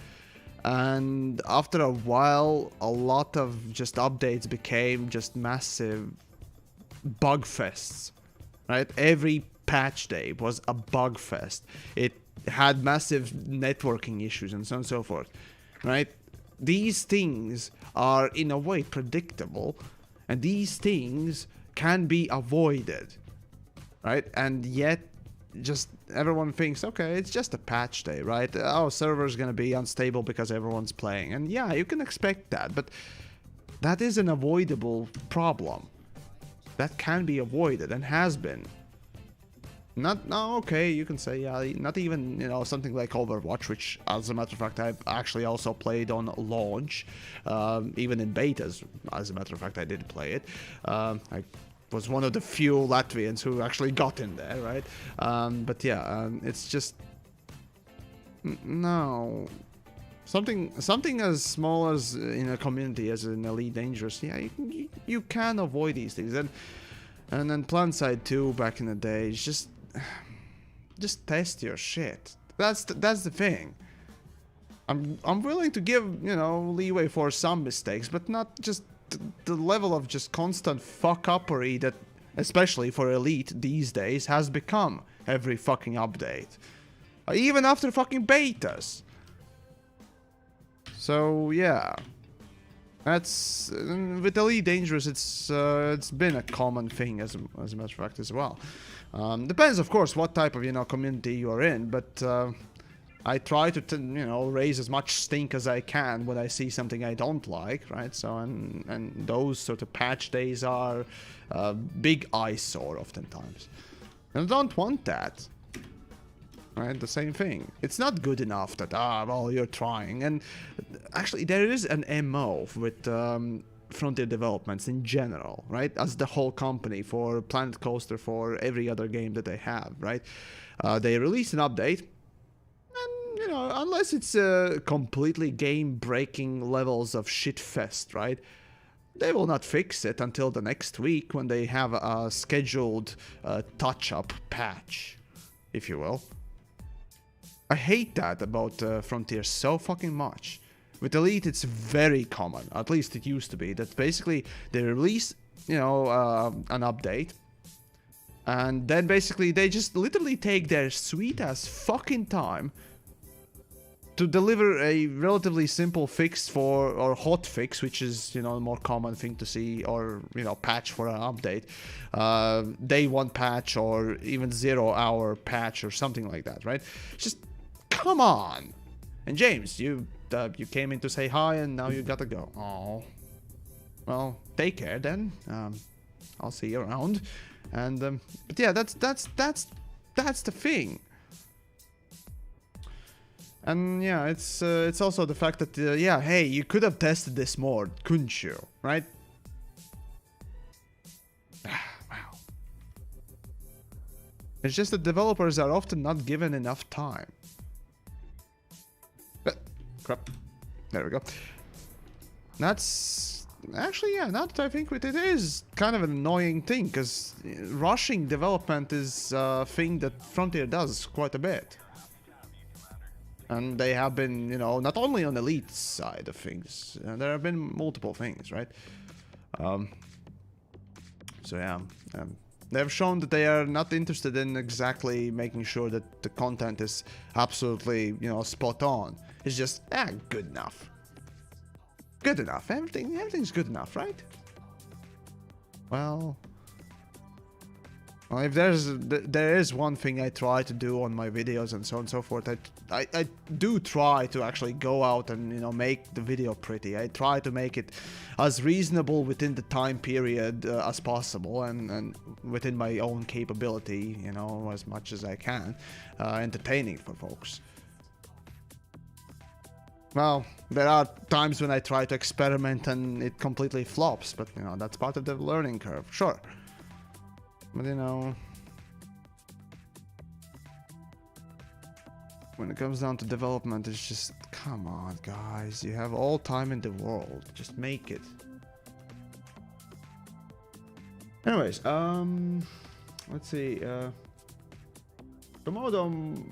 And after a while, a lot of just updates became just massive bug fests, right? Every patch day was a bug fest. It had massive networking issues and so on and so forth, right? These things are in a way predictable, and these things can be avoided, right? And yet just everyone thinks, okay, it's just a patch day, right? Oh, server's gonna be unstable because everyone's playing. And yeah, you can expect that, but that is an avoidable problem. That can be avoided and has been. No, okay, you can say, yeah, not even, you know, something like Overwatch, which, as a matter of fact, I've actually also played on launch, even in betas, as a matter of fact, I did play it. I was one of the few Latvians who actually got in there, right? But yeah, it's just... No. Something as small as in a community as an Elite Dangerous, yeah, you can avoid these things. And then PlanSide 2 back in the day, it's just test your shit. That's the thing. I'm willing to give, you know, leeway for some mistakes, but not just the level of just constant fuck-uppery that, especially for Elite these days, has become every fucking update. Even after fucking betas. So, yeah. That's... with Elite Dangerous, it's been a common thing, as a matter of fact, as well. Depends, of course, what type of, you know, community you are in, but... I try to, you know, raise as much stink as I can when I see something I don't like, right? So, and those sort of patch days are a big eyesore oftentimes. And I don't want that, right? The same thing. It's not good enough that, well, you're trying. And actually, there is an MO with Frontier Developments in general, right? As the whole company for Planet Coaster, for every other game that they have, right? They release an update. You know, unless it's completely game-breaking levels of shitfest, right? They will not fix it until the next week when they have a scheduled touch-up patch, if you will. I hate that about Frontier so fucking much. With Elite, it's very common, at least it used to be, that basically they release, you know, an update, and then basically they just literally take their sweet-ass fucking time to deliver a relatively simple fix or hot fix, which is, you know, a more common thing to see, or, you know, patch for an update, day one patch, or even 0 hour patch or something like that, right? Just come on. And James, you came in to say hi and now you gotta go. Oh, well, take care then. I'll see you around. And but yeah, that's the thing. And yeah, it's also the fact that, yeah, hey, you could have tested this more, couldn't you? Right? Wow. It's just that developers are often not given enough time. Crap. There we go. That's... Actually, yeah, now that I think with it, is kind of an annoying thing, because rushing development is a thing that Frontier does quite a bit. And they have been, you know, not only on the Elite side of things, there have been multiple things, right? So yeah, they've shown that they are not interested in exactly making sure that the content is absolutely, you know, spot on. It's just, good enough. Good enough. Everything's good enough, right? Well, if there is one thing I try to do on my videos and so on and so forth, I do try to actually go out and, you know, make the video pretty. I try to make it as reasonable within the time period as possible, and within my own capability, you know, as much as I can, entertaining for folks. Well, there are times when I try to experiment and it completely flops, but, you know, that's part of the learning curve, sure. But, you know, when it comes down to development, it's just, come on, guys, you have all time in the world, just make it. Anyways, let's see, Komodo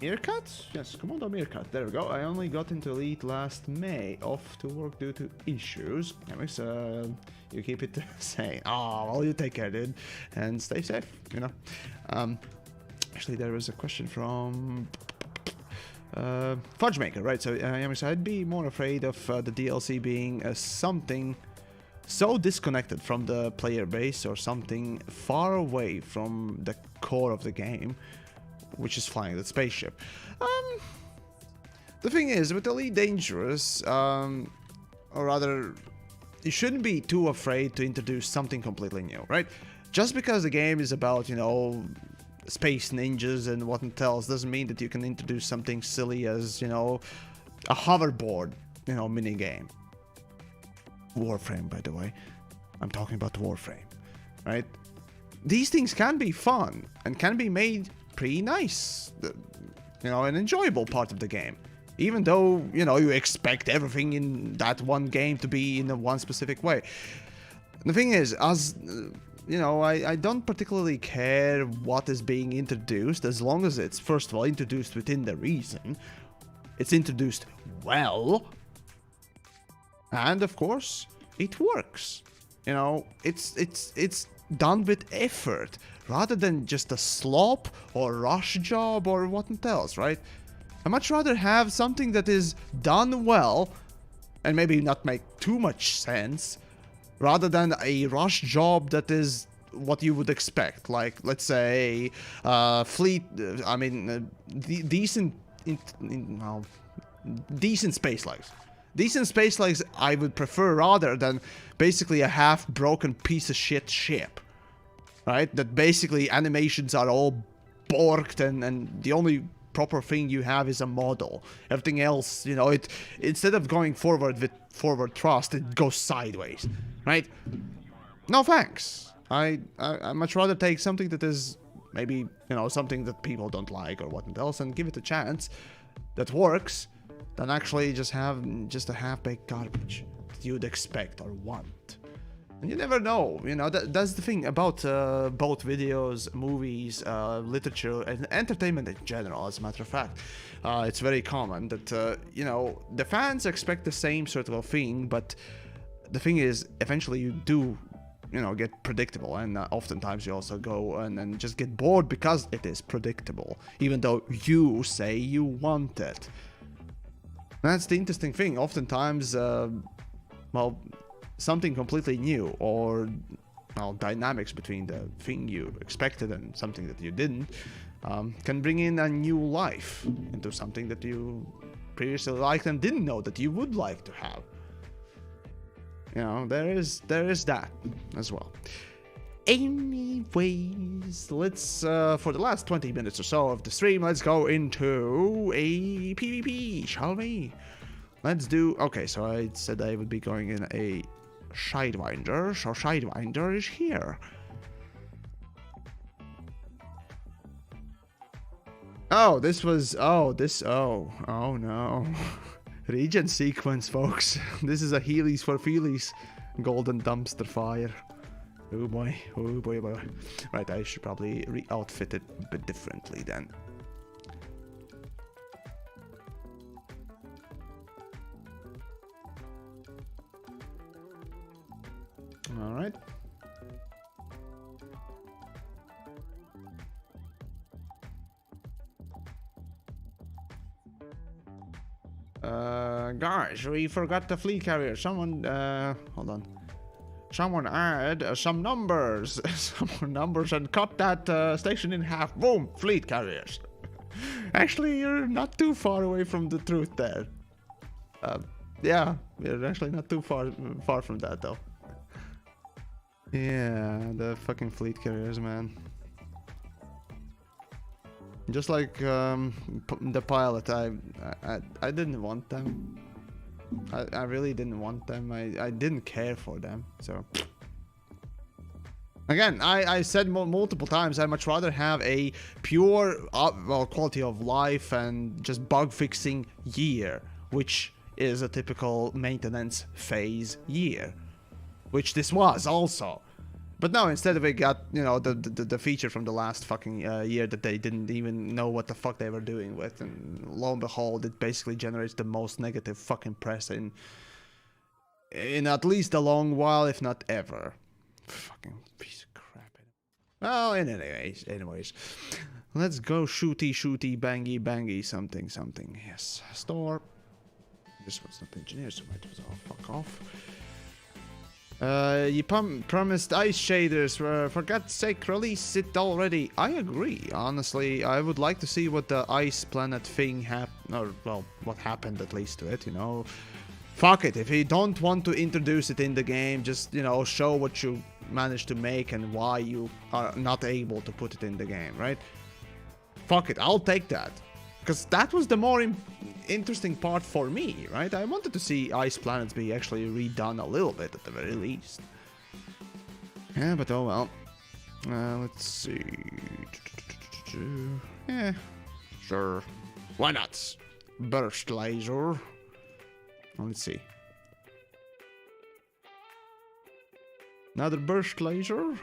Meerkat? Yes, Commando Meerkat. There we go. I only got into Elite last May. Off to work due to issues. Anyways, you keep it sane. Oh, well, you take care, dude. And stay safe, you know. Actually, there was a question from... Fudgemaker, right? So, Yamiks, I'd be more afraid of the DLC being something so disconnected from the player base or something far away from the core of the game, which is flying the spaceship. The thing is, with Elite Dangerous, or rather, you shouldn't be too afraid to introduce something completely new, right? Just because the game is about, you know, space ninjas and what else doesn't mean that you can introduce something silly as, you know, a hoverboard, you know, mini game. Warframe, by the way. I'm talking about Warframe, right? These things can be fun and can be made pretty nice, you know, an enjoyable part of the game. Even though, you know, you expect everything in that one game to be in a one specific way. The thing is, as you know, I don't particularly care what is being introduced as long as it's, first of all, introduced within the reason. It's introduced well. And of course, it works. You know, it's done with effort rather than just a slop or rush job or what else, right? I much rather have something that is done well and maybe not make too much sense rather than a rush job that is what you would expect. Like, let's say, decent space legs. Decent space legs I would prefer rather than basically a half-broken piece of shit ship. Right? That basically animations are all borked and the only proper thing you have is a model. Everything else, you know, it instead of going forward with forward thrust, it goes sideways. Right? No thanks. I much rather take something that is maybe, you know, something that people don't like or what else and give it a chance that works than actually just have a half-baked garbage that you'd expect or want. And you never know, you know, that's the thing about both videos, movies, literature, and entertainment in general, as a matter of fact. It's very common that, you know, the fans expect the same sort of thing, but the thing is, eventually you do, you know, get predictable, and oftentimes you also go and just get bored because it is predictable, even though you say you want it. That's the interesting thing. Oftentimes, well, something completely new or, well, dynamics between the thing you expected and something that you didn't can bring in a new life into something that you previously liked and didn't know that you would like to have. You know, there is that as well. Anyways, let's, for the last 20 minutes or so of the stream, let's go into a PvP, shall we? Let's do, okay, so I said I would be going in a Sidewinder, so Sidewinder is here. Oh, oh no. Regen sequence, folks. This is a Heelys for Feelies. Golden dumpster fire. Oh boy, oh boy, oh boy. Right, I should probably re-outfit it a bit differently then. Alright. Guys, we forgot the fleet carrier. Someone, hold on. Someone add some numbers. Some more numbers and cut that station in half. Boom, fleet carriers. Actually, you're not too far away from the truth there. Yeah, you're actually not too far from that though. Yeah, the fucking fleet carriers, man. Just like the pilot, I didn't want them. I really didn't want them. I didn't care for them. So again, I said multiple times, I'd much rather have a pure well, quality of life and just bug fixing year, which is a typical maintenance phase year, which this was also. But no, instead we got, you know, the feature from the last fucking year that they didn't even know what the fuck they were doing with, and lo and behold, it basically generates the most negative fucking press in at least a long while, if not ever. Fucking piece of crap. Well, anyways, let's go shooty, bangy, something. Yes, store. This was not engineer, so might as well fuck off. You promised ice shaders. For God's sake, release it already. I agree. Honestly, I would like to see what the ice planet thing what happened at least to it, you know. Fuck it. If you don't want to introduce it in the game, just, you know, show what you managed to make and why you are not able to put it in the game, right? Fuck it. I'll take that. Because that was the more interesting part for me, right? I wanted to see ice planets be actually redone a little bit at the very least. Yeah, but oh well. Let's see. Yeah, sure. Why not? Burst laser. Let's see. Another burst laser?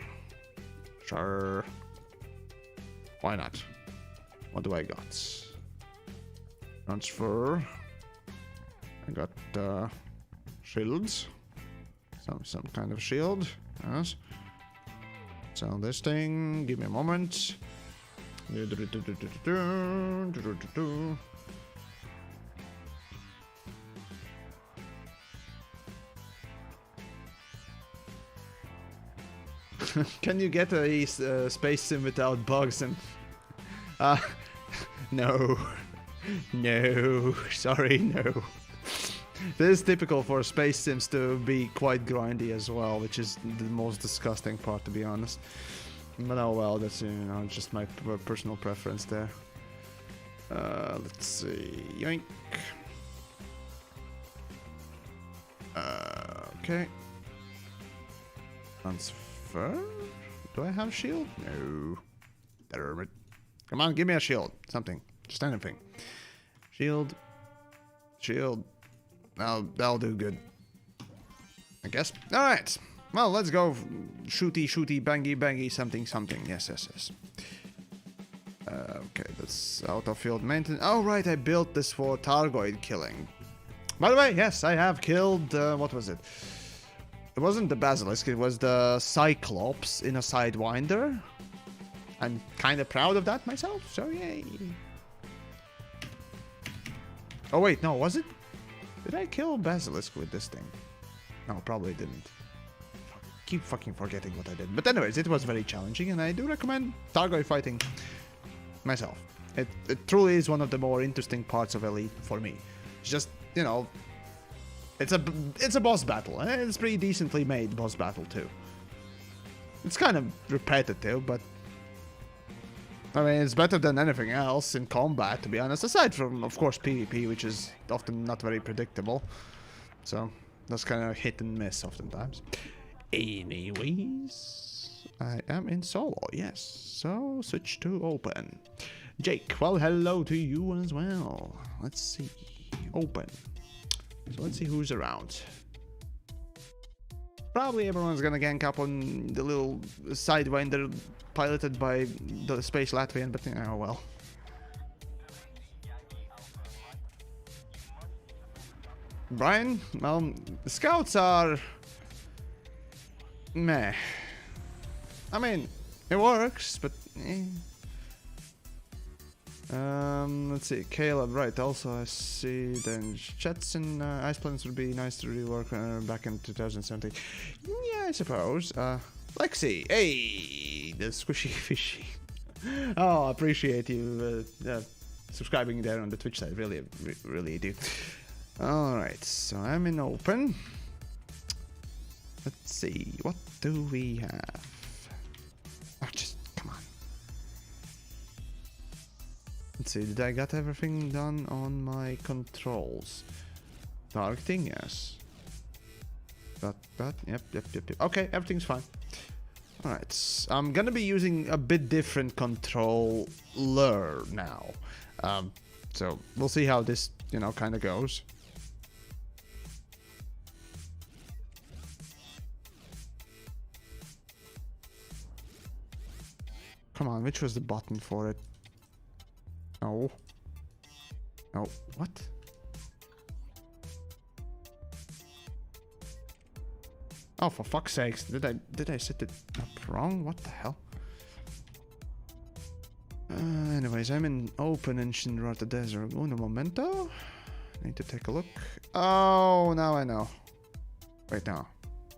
Sure. Why not? What do I got? Transfer. I got shields. Some kind of shield. Yes. Sell this thing. Give me a moment. Can you get a space sim without bugs and... no. No. Sorry, no. This is typical for space sims to be quite grindy as well, which is the most disgusting part, to be honest. But oh well, that's, you know, just my personal preference there. Let's see. Yoink. Okay. Transfer? Do I have shield? No. Damn it. Come on, give me a shield. Something. Just anything. Shield. Shield. That'll do good. I guess. Alright. Well, let's go shooty, bangy, something. Yes. Okay, that's out of field maintenance. Oh, right, I built this for Targoid killing. By the way, yes, I have killed, what was it? It wasn't the Basilisk, it was the Cyclops in a Sidewinder. I'm kind of proud of that myself, so yay. Oh wait, no, was it? Did I kill Basilisk with this thing? No, probably didn't. Keep fucking forgetting what I did. But anyways, it was very challenging, and I do recommend Targoid fighting myself. It truly is one of the more interesting parts of Elite for me. It's just, you know, it's a boss battle, and it's pretty decently made boss battle too. It's kind of repetitive, but I mean, it's better than anything else in combat, to be honest, aside from, of course, PvP, which is often not very predictable. So, that's kind of hit and miss oftentimes. Anyways, I am in solo, yes. So, switch to open. Jake, well, hello to you as well. Let's see. Open. So, let's see who's around. Probably everyone's gonna gank up on the little Sidewinder piloted by the Space Latvian, but oh well. Brian, well, the scouts are meh. I mean, it works, but eh. Let's see, Caleb, right, also I see then chats and ice planets would be nice to rework back in 2017. Yeah, I suppose. Lexi, hey, the squishy fishy. Oh, I appreciate you subscribing there on the Twitch side, really do. Alright, so I'm in open. Let's see, what do we have? Oh, just, come on. Let's see, did I got everything done on my controls? Targeting, yes. Yep. Okay, everything's fine. Alright, I'm gonna be using a bit different controller now. So, we'll see how this, you know, kind of goes. come on, which was the button for it? Oh. Oh, what? Oh, for fuck's sakes, did I set it up wrong? What the hell? Anyways, I'm in open in Shinrata Desert. Uno momento. Need to take a look. Oh, now I know. Wait, now.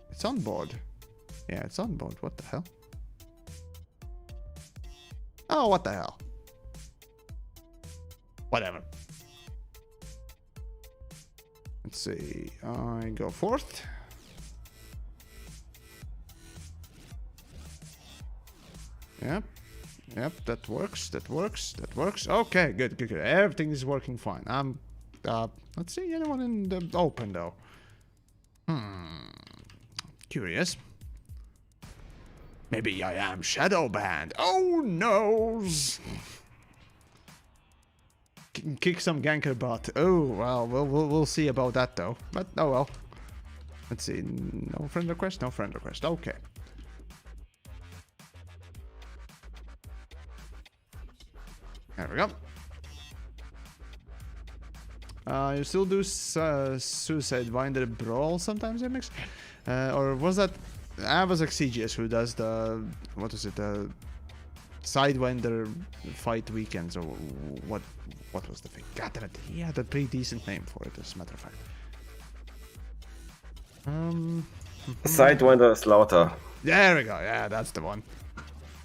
It's on board. Yeah, it's on board. What the hell? Oh, what the hell? Whatever. Let's see. I go fourth. Yep. Yep, that works. That works. That works. Okay, good, good, good. Everything is working fine. Let's see anyone in the open though. Curious. Maybe I am Shadow Band. Oh no! Kick some ganker butt. Oh well, we'll see about that though. But oh well. Let's see. No friend request. No friend request. Okay. There we go. You still do Suicide Binder Brawl sometimes, MX? Or was that... I was Exigeous who does the... What is it? The Sidewinder Fight Weekends, or what was the thing? God damn it. He had a pretty decent name for it, as a matter of fact. Sidewinder Slaughter. There we go. Yeah, that's the one.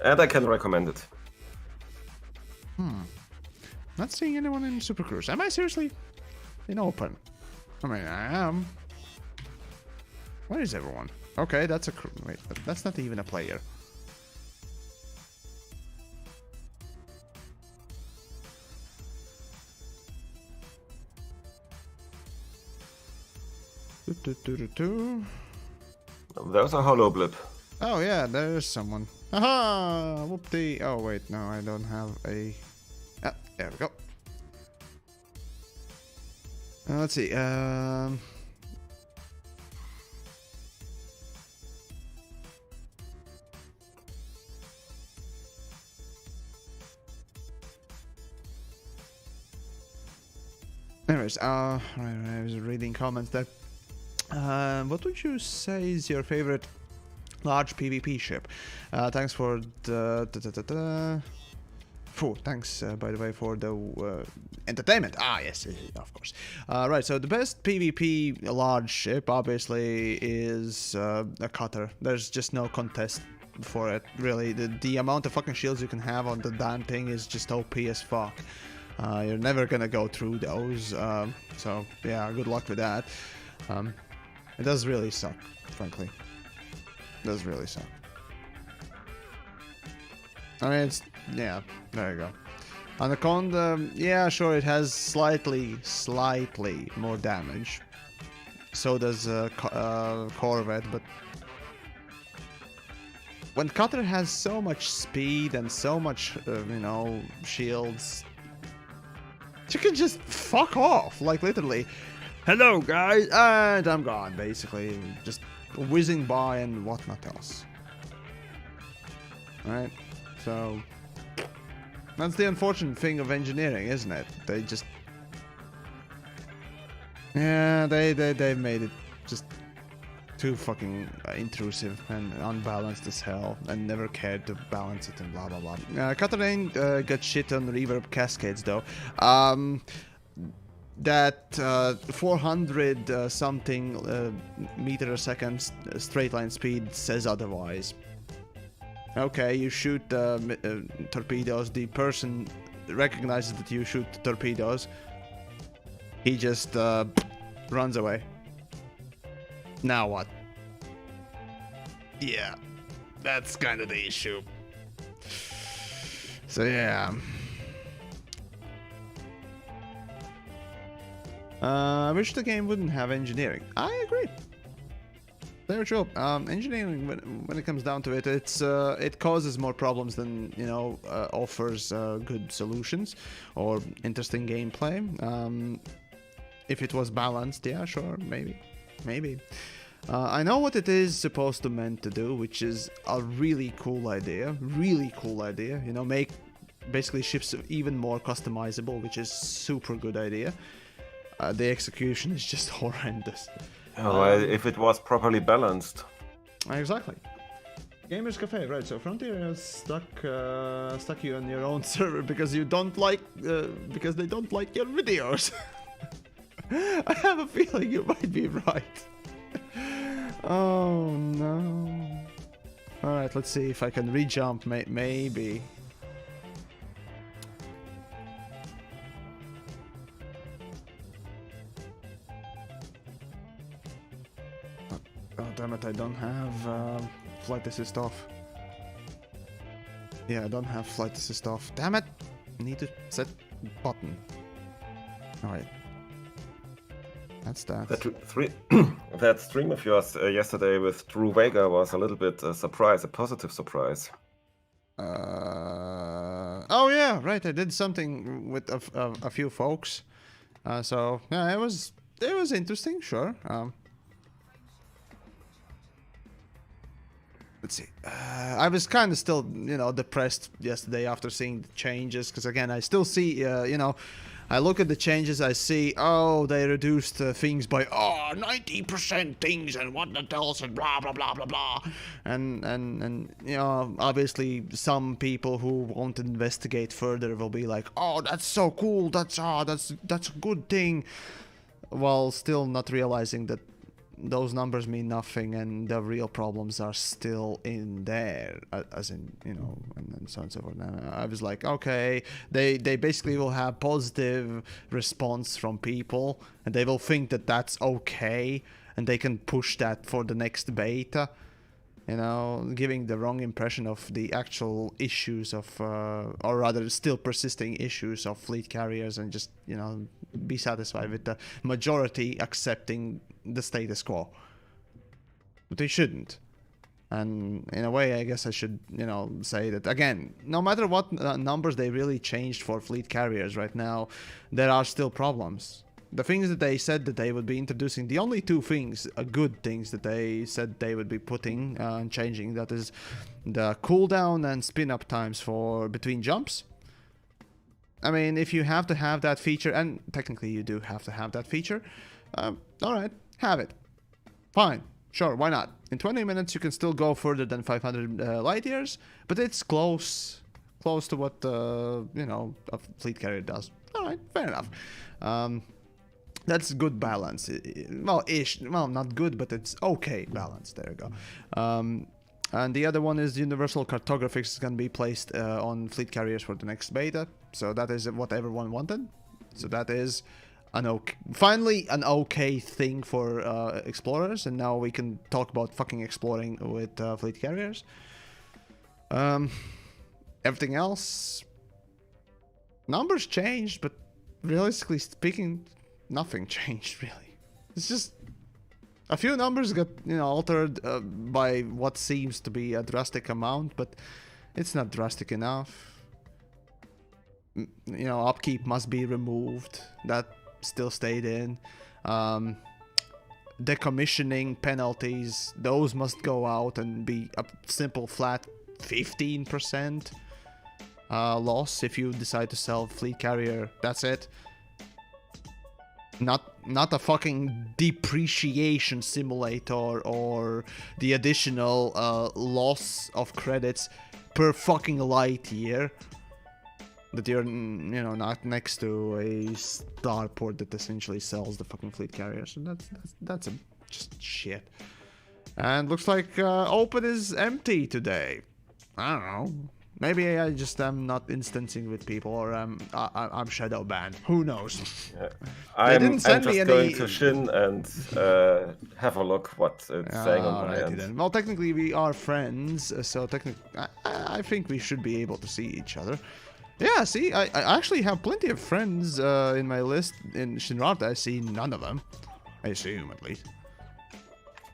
And I can recommend it. Not seeing anyone in Super Cruise. Am I seriously in open? I mean, I am. Where is everyone? Okay, that's a... Wait, that's not even a player. There's a hollow blip. Oh yeah, there's someone. Aha! Whoop-dee. Oh wait, no, I don't have a... Ah, there we go. Let's see. Anyways, right, I was reading comments there. What would you say is your favorite large PvP ship? Thanks for the... thanks, by the way, for the entertainment. Ah, yes, of course. Right, so the best PvP large ship, obviously, is a cutter. There's just no contest for it, really. The amount of fucking shields you can have on the damn thing is just OP as fuck. You're never gonna go through those, so yeah, good luck with that. It does really suck, frankly. It does really suck. I mean, it's... yeah, there you go. On the con, yeah, sure, it has slightly more damage. So does Corvette, but... when Cutter has so much speed and so much, you know, shields... you can just fuck off, like literally. Hello guys, and I'm gone, basically. Just whizzing by and whatnot else. Alright, so... that's the unfortunate thing of engineering, isn't it? They just... yeah, they've made it just too fucking intrusive and unbalanced as hell, and never cared to balance it and blah blah blah. Katarine got shit on reverb cascades though. That 400 something meter a second straight line speed says otherwise. Okay, you shoot torpedoes, the person recognizes that you shoot torpedoes. He just runs away. Now what? Yeah, that's kind of the issue. So yeah. I wish the game wouldn't have engineering. I agree. Very true. Engineering, when it comes down to it, it causes more problems than, you know, offers good solutions or interesting gameplay. If it was balanced, yeah, sure, maybe. I know what it is supposed to meant to do, which is a really cool idea. Really cool idea. You know, make basically ships even more customizable, which is super good idea. The execution is just horrendous. Well, if it was properly balanced. Exactly. Gamers Cafe, right? So Frontier has stuck you on your own server because you don't like because they don't like your videos. I have a feeling you might be right. Oh no. Alright, let's see if I can re-jump, maybe. Oh damn it, I don't have flight assist off. Yeah, I don't have flight assist off. Damn it! Need to set button. Alright. That's that. That stream of yours yesterday with Drew Vega was a little bit a surprise, a positive surprise. Oh yeah, right. I did something with a few folks. So yeah, it was interesting. Sure. Let's see. I was kind of still, you know, depressed yesterday after seeing the changes, because again, I still see, you know, I look at the changes, I see, oh, they reduced things by 90% things and what the else and blah blah blah blah blah, and you know, obviously some people who won't investigate further will be like, oh, that's so cool, that's a good thing, while still not realizing that those numbers mean nothing and the real problems are still in there, as in, you know, and so on and so forth. Now, I was like, okay, they basically will have positive response from people and they will think that that's okay and they can push that for the next beta, you know, giving the wrong impression of the actual issues of, or rather still persisting issues of fleet carriers, and just, you know, be satisfied with the majority accepting the status quo. But they shouldn't. And in a way, I guess I should, you know, say that again, no matter what numbers they really changed for fleet carriers right now, there are still problems. The things that they said that they would be introducing, the only two things, good things that they said they would be putting and changing, that is the cooldown and spin up times for between jumps. I mean, if you have to have that feature, and technically you do have to have that feature, alright, have it. Fine, sure, why not? In 20 minutes you can still go further than 500 light years, but it's close to what, you know, a fleet carrier does. Alright, fair enough. That's good balance. Well, not good, but it's okay balance. There you go. And the other one is universal cartographics is going to be placed on fleet carriers for the next beta. So that is what everyone wanted. So that is finally an okay thing for explorers. And now we can talk about fucking exploring with fleet carriers. Everything else, numbers changed, but realistically speaking, nothing changed really. It's just a few numbers got, you know, altered by what seems to be a drastic amount, but it's not drastic enough. You know, upkeep must be removed. That still stayed in. Decommissioning penalties, those must go out and be a simple flat 15% loss if you decide to sell fleet carrier. That's it. Not a fucking depreciation simulator or the additional loss of credits per fucking light year that you're, you know, not next to a starport that essentially sells the fucking fleet carriers. So that's just shit. And looks like open is empty today. I don't know. Maybe I just am not instancing with people, or I'm shadow banned. Who knows? Yeah. I'm just going to Shin and have a look what it's saying on my end. Then. Well, technically we are friends, so technically I think we should be able to see each other. Yeah, see, I actually have plenty of friends in my list in Shinrarta. I see none of them. I assume, at least.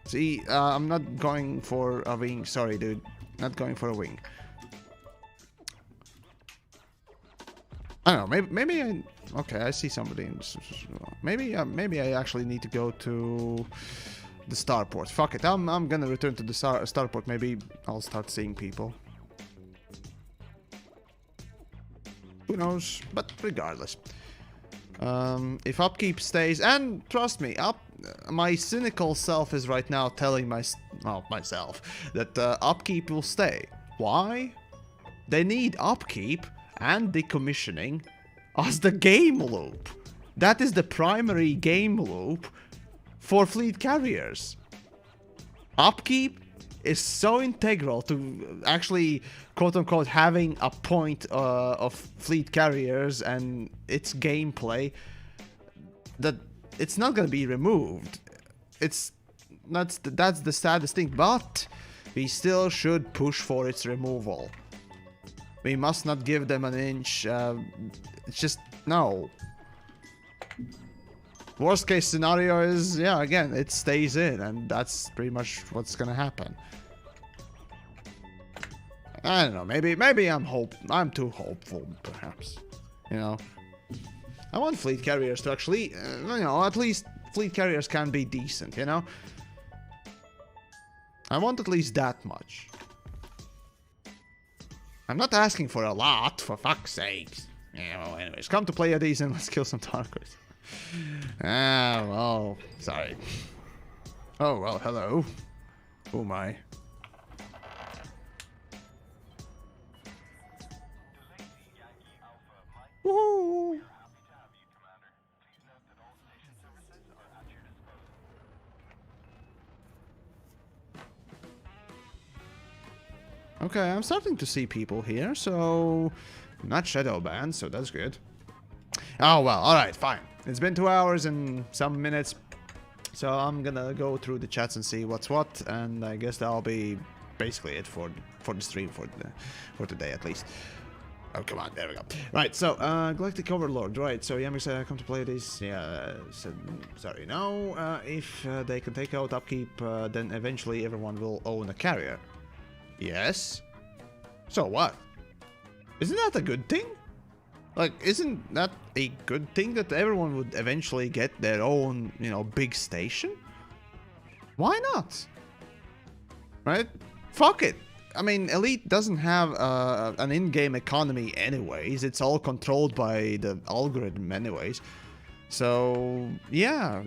See, I'm not going for a wing. Sorry, dude. Not going for a wing. I don't know, maybe I... Okay, I see somebody in... Maybe I actually need to go to... the starport. Fuck it, I'm gonna return to the starport. Maybe I'll start seeing people. Who knows? But regardless. If upkeep stays, and trust me, my cynical self is right now telling myself that upkeep will stay. Why? They need upkeep and decommissioning as the game loop. That is the primary game loop for fleet carriers. Upkeep is so integral to actually, quote-unquote, having a point of fleet carriers and its gameplay that it's not going to be removed. That's the saddest thing, but we still should push for its removal. We must not give them an inch. It's just, no. Worst case scenario is, yeah, again, it stays in, and that's pretty much what's gonna happen. I don't know, maybe I'm too hopeful, perhaps. You know, I want fleet carriers to actually, you know, at least fleet carriers can be decent, you know? I want at least that much. I'm not asking for a lot, for fuck's sakes. Yeah, well, anyways, come to play a decent, let's kill some Tarkers. Ah, well, sorry. Oh, well, hello. Who am I? Woohoo! Okay, I'm starting to see people here, so not shadow banned, so that's good. Oh well, alright, fine. It's been 2 hours and some minutes, so I'm gonna go through the chats and see what's what, and I guess that'll be basically it for the stream for today at least. Oh, come on, there we go. Right, so, Galactic Overlord, right, so Yamiks come to play this, yeah, sorry, no, if they can take out upkeep, then eventually everyone will own a carrier. Yes? So what? Isn't that a good thing? Like, isn't that a good thing that everyone would eventually get their own, you know, big station? Why not? Right? Fuck it. I mean, Elite doesn't have an in-game economy anyways. It's all controlled by the algorithm anyways. So, yeah.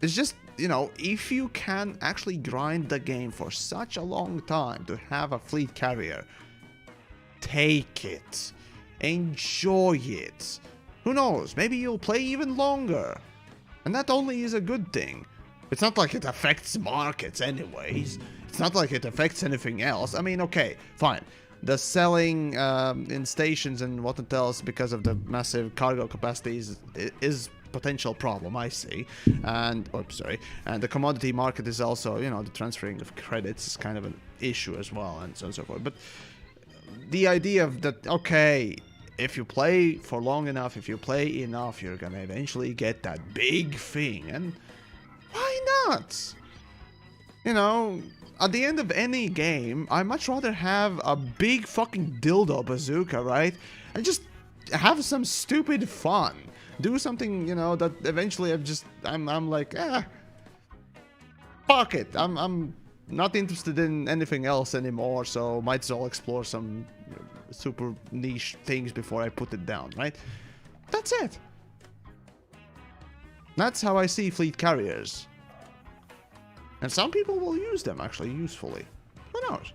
It's just, you know, if you can actually grind the game for such a long time to have a fleet carrier, take it. Enjoy it. Who knows, maybe you'll play even longer. And that only is a good thing. It's not like it affects markets anyways. It's not like it affects anything else. I mean, okay, fine. The selling in stations and what else because of the massive cargo capacities is potential problem, I see. And, oops, sorry. And the commodity market is also, you know, the transferring of credits is kind of an issue as well, and so on and so forth. But the idea of that, okay, if you play for long enough, if you play enough, you're gonna eventually get that big thing. And why not? You know, at the end of any game, I'd much rather have a big fucking dildo bazooka, right? And just have some stupid fun. Do something, you know, that eventually I'm like, fuck it. I'm not interested in anything else anymore, so might as well explore some super niche things before I put it down, right? That's it. That's how I see fleet carriers. And some people will use them, actually, usefully. Who knows?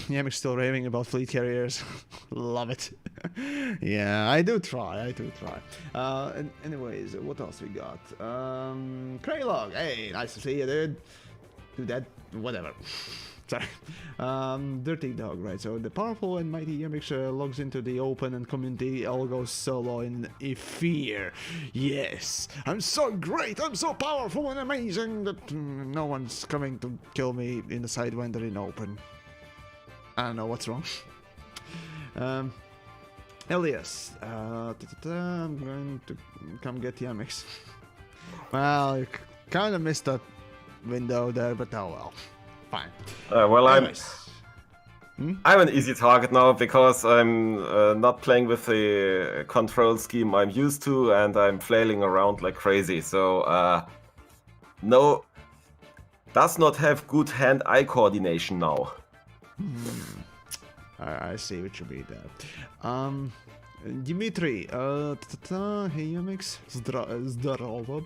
Yamiks still raving about fleet carriers. Love it. Yeah, I do try. And anyways, what else we got? Kraylog, hey, nice to see you, dude. Do that, whatever. Sorry. Dirty Dog, right? So the powerful and mighty Yamiks logs into the open and community all goes solo in fear. Yes, I'm so great, I'm so powerful and amazing that no one's coming to kill me in the Sidewinder in open. I don't know what's wrong. Elias, I'm going to come get Yamiks. Well, you kind of missed that window there, but oh well. Fine. Well, Anyways. I'm an easy target now because I'm not playing with the control scheme I'm used to, and I'm flailing around like crazy. So no does not have good hand-eye coordination now. I see what you mean there. Dimitri, hey Yamiks, Zdarova.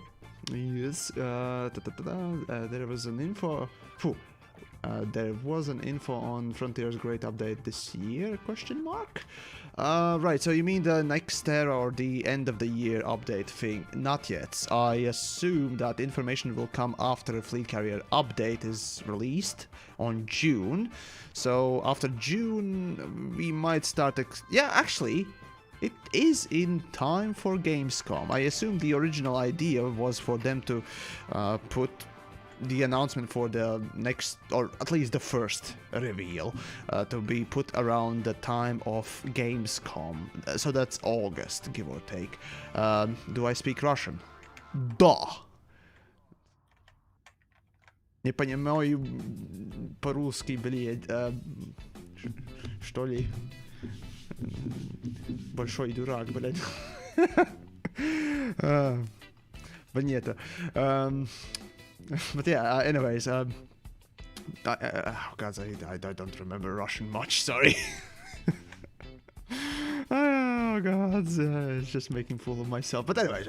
Yes, there was an info. There was an info on Frontier's great update this year? Question mark. Right. So you mean the next era or the end of the year update thing? Not yet. I assume that information will come after a fleet carrier update is released on June. So after June, we might start. Yeah, actually. It is in time for Gamescom. I assume the original idea was for them to put the announcement for the next, or at least the first reveal, to be put around the time of Gamescom. So that's August, give or take. Do I speak Russian? Да. Не понимаю по-русски, блядь. Что ли? Большой дурак, блядь. Понятно. But yeah, anyways, oh god, I don't remember Russian much, sorry. Oh god, it's just making fool of myself. But anyways,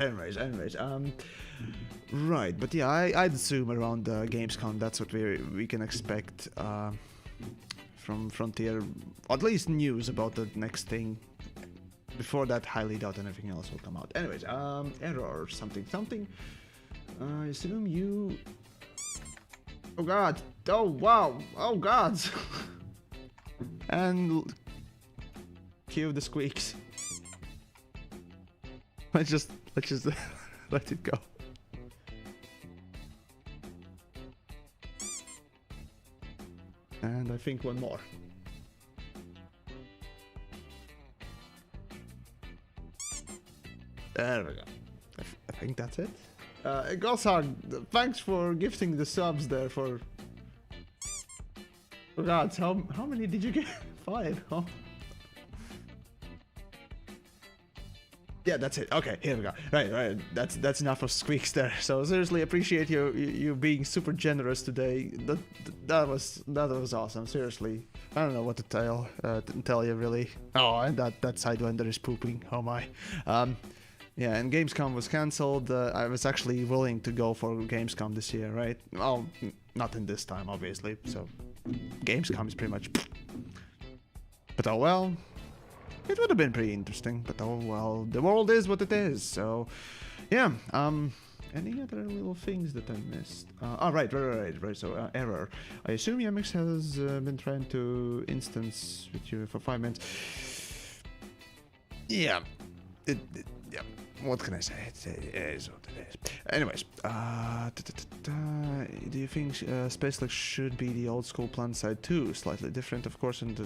right, but yeah, I'd assume around Gamescom that's what we can expect from Frontier, at least news about the next thing. Before that, highly doubt anything else will come out. Anyways, error something. I assume you. Oh god! Oh wow! Oh god! And cue the squeaks. Let's just let it go. And I think one more. There we go. I think that's it. Gossard, thanks for gifting the subs there for... Oh god, how many did you get? 5, huh? Yeah, that's it. Okay, here we go. Right. That's enough of squeaks there. So seriously, appreciate you being super generous today. That was awesome. Seriously, I don't know what to tell you really. Oh, and that Sidewinder is pooping. Oh my. Yeah, and Gamescom was cancelled. I was actually willing to go for Gamescom this year, right? Well, not in this time, obviously. So Gamescom is pretty much. But oh well. It would have been pretty interesting, but oh well, the world is what it is, so yeah. Any other little things that I missed? Right, so error. I assume YamiKs has been trying to instance with you for 5 minutes. Yeah. Yeah. What can I say? It is what it is. Anyways, do you think Spacelux should be the old school plan side too? Slightly different, of course. And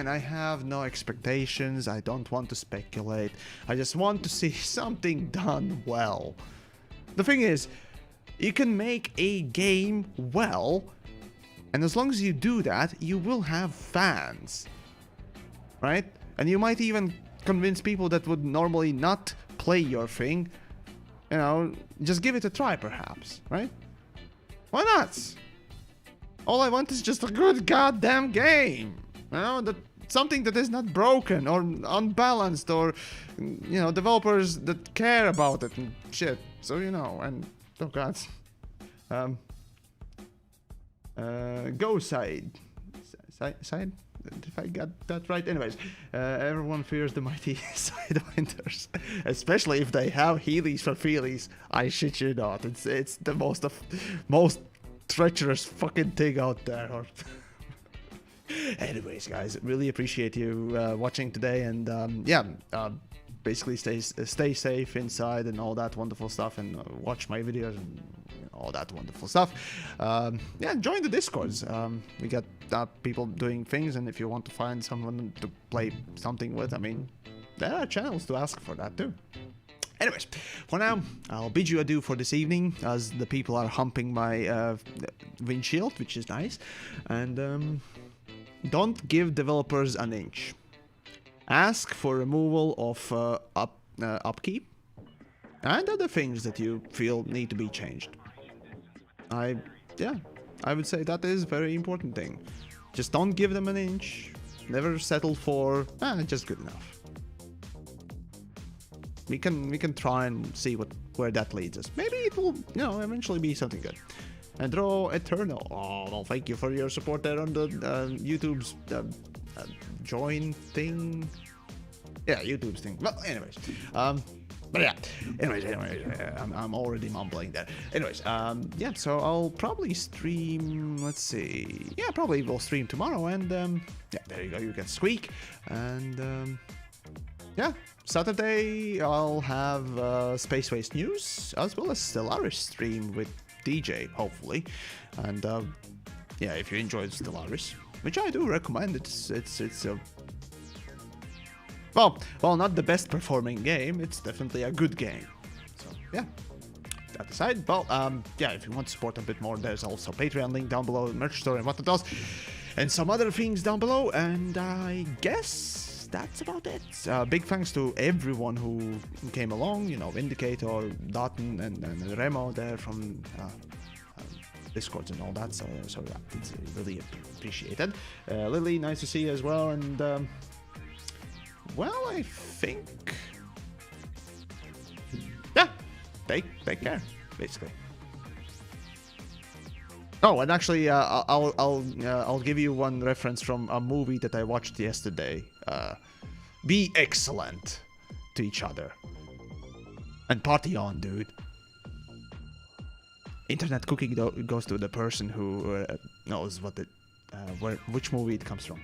I have no expectations. I don't want to speculate. I just want to see something done well. The thing is, you can make a game well, and as long as you do that, you will have fans, right? And you might even convince people that would normally not play your thing, you know, just give it a try perhaps, right? Why not? All I want is just a good goddamn game, you know, something that is not broken or unbalanced, or, you know, developers that care about it and shit. So, you know, and oh god. Go side. If I got that right. Anyways, everyone fears the mighty Sidewinders, especially if they have Heelys for feelies. I shit you not. It's the most treacherous fucking thing out there. Anyways, guys, really appreciate you watching today, and basically stay safe inside and all that wonderful stuff, and watch my videos and all that wonderful stuff. Join the Discords. We got people doing things, and if you want to find someone to play something with, I mean, there are channels to ask for that too. Anyways, for now, I'll bid you adieu for this evening, as the people are humping my windshield, which is nice. And don't give developers an inch. Ask for removal of upkeep and other things that you feel need to be changed. I yeah, I would say that is very important thing. Just don't give them an inch. Never settle for just good enough. We can try and see where that leads us. Maybe it will, eventually be something good. And Draw Eternal. Oh, well, thank you for your support there on the YouTube's join thing. Yeah, YouTube's thing. Well, anyways, but yeah. Anyways, I'm already mumbling there. Anyways, yeah. So I'll probably stream. Let's see. Yeah, probably we'll stream tomorrow. And yeah, there you go. You get Squeak. And yeah. Saturday, I'll have Space Waste News as well as Stellaris stream with DJ, hopefully. And yeah, if you enjoyed Stellaris, which I do recommend, it's a well, not the best performing game. It's definitely a good game. So yeah, that aside, well, yeah, if you want to support a bit more, there's also Patreon link down below, merch store and what it does, and some other things down below. And I guess that's about it. Big thanks to everyone who came along, Indicator, Dotton, and Remo there from Discords and all that, so yeah, it's really appreciated. Lily, nice to see you as well, and well, I think, yeah, take care, basically. Oh, and actually, I'll give you one reference from a movie that I watched yesterday. Be excellent to each other and party on, dude. Internet cooking goes to the person who knows what which movie it comes from.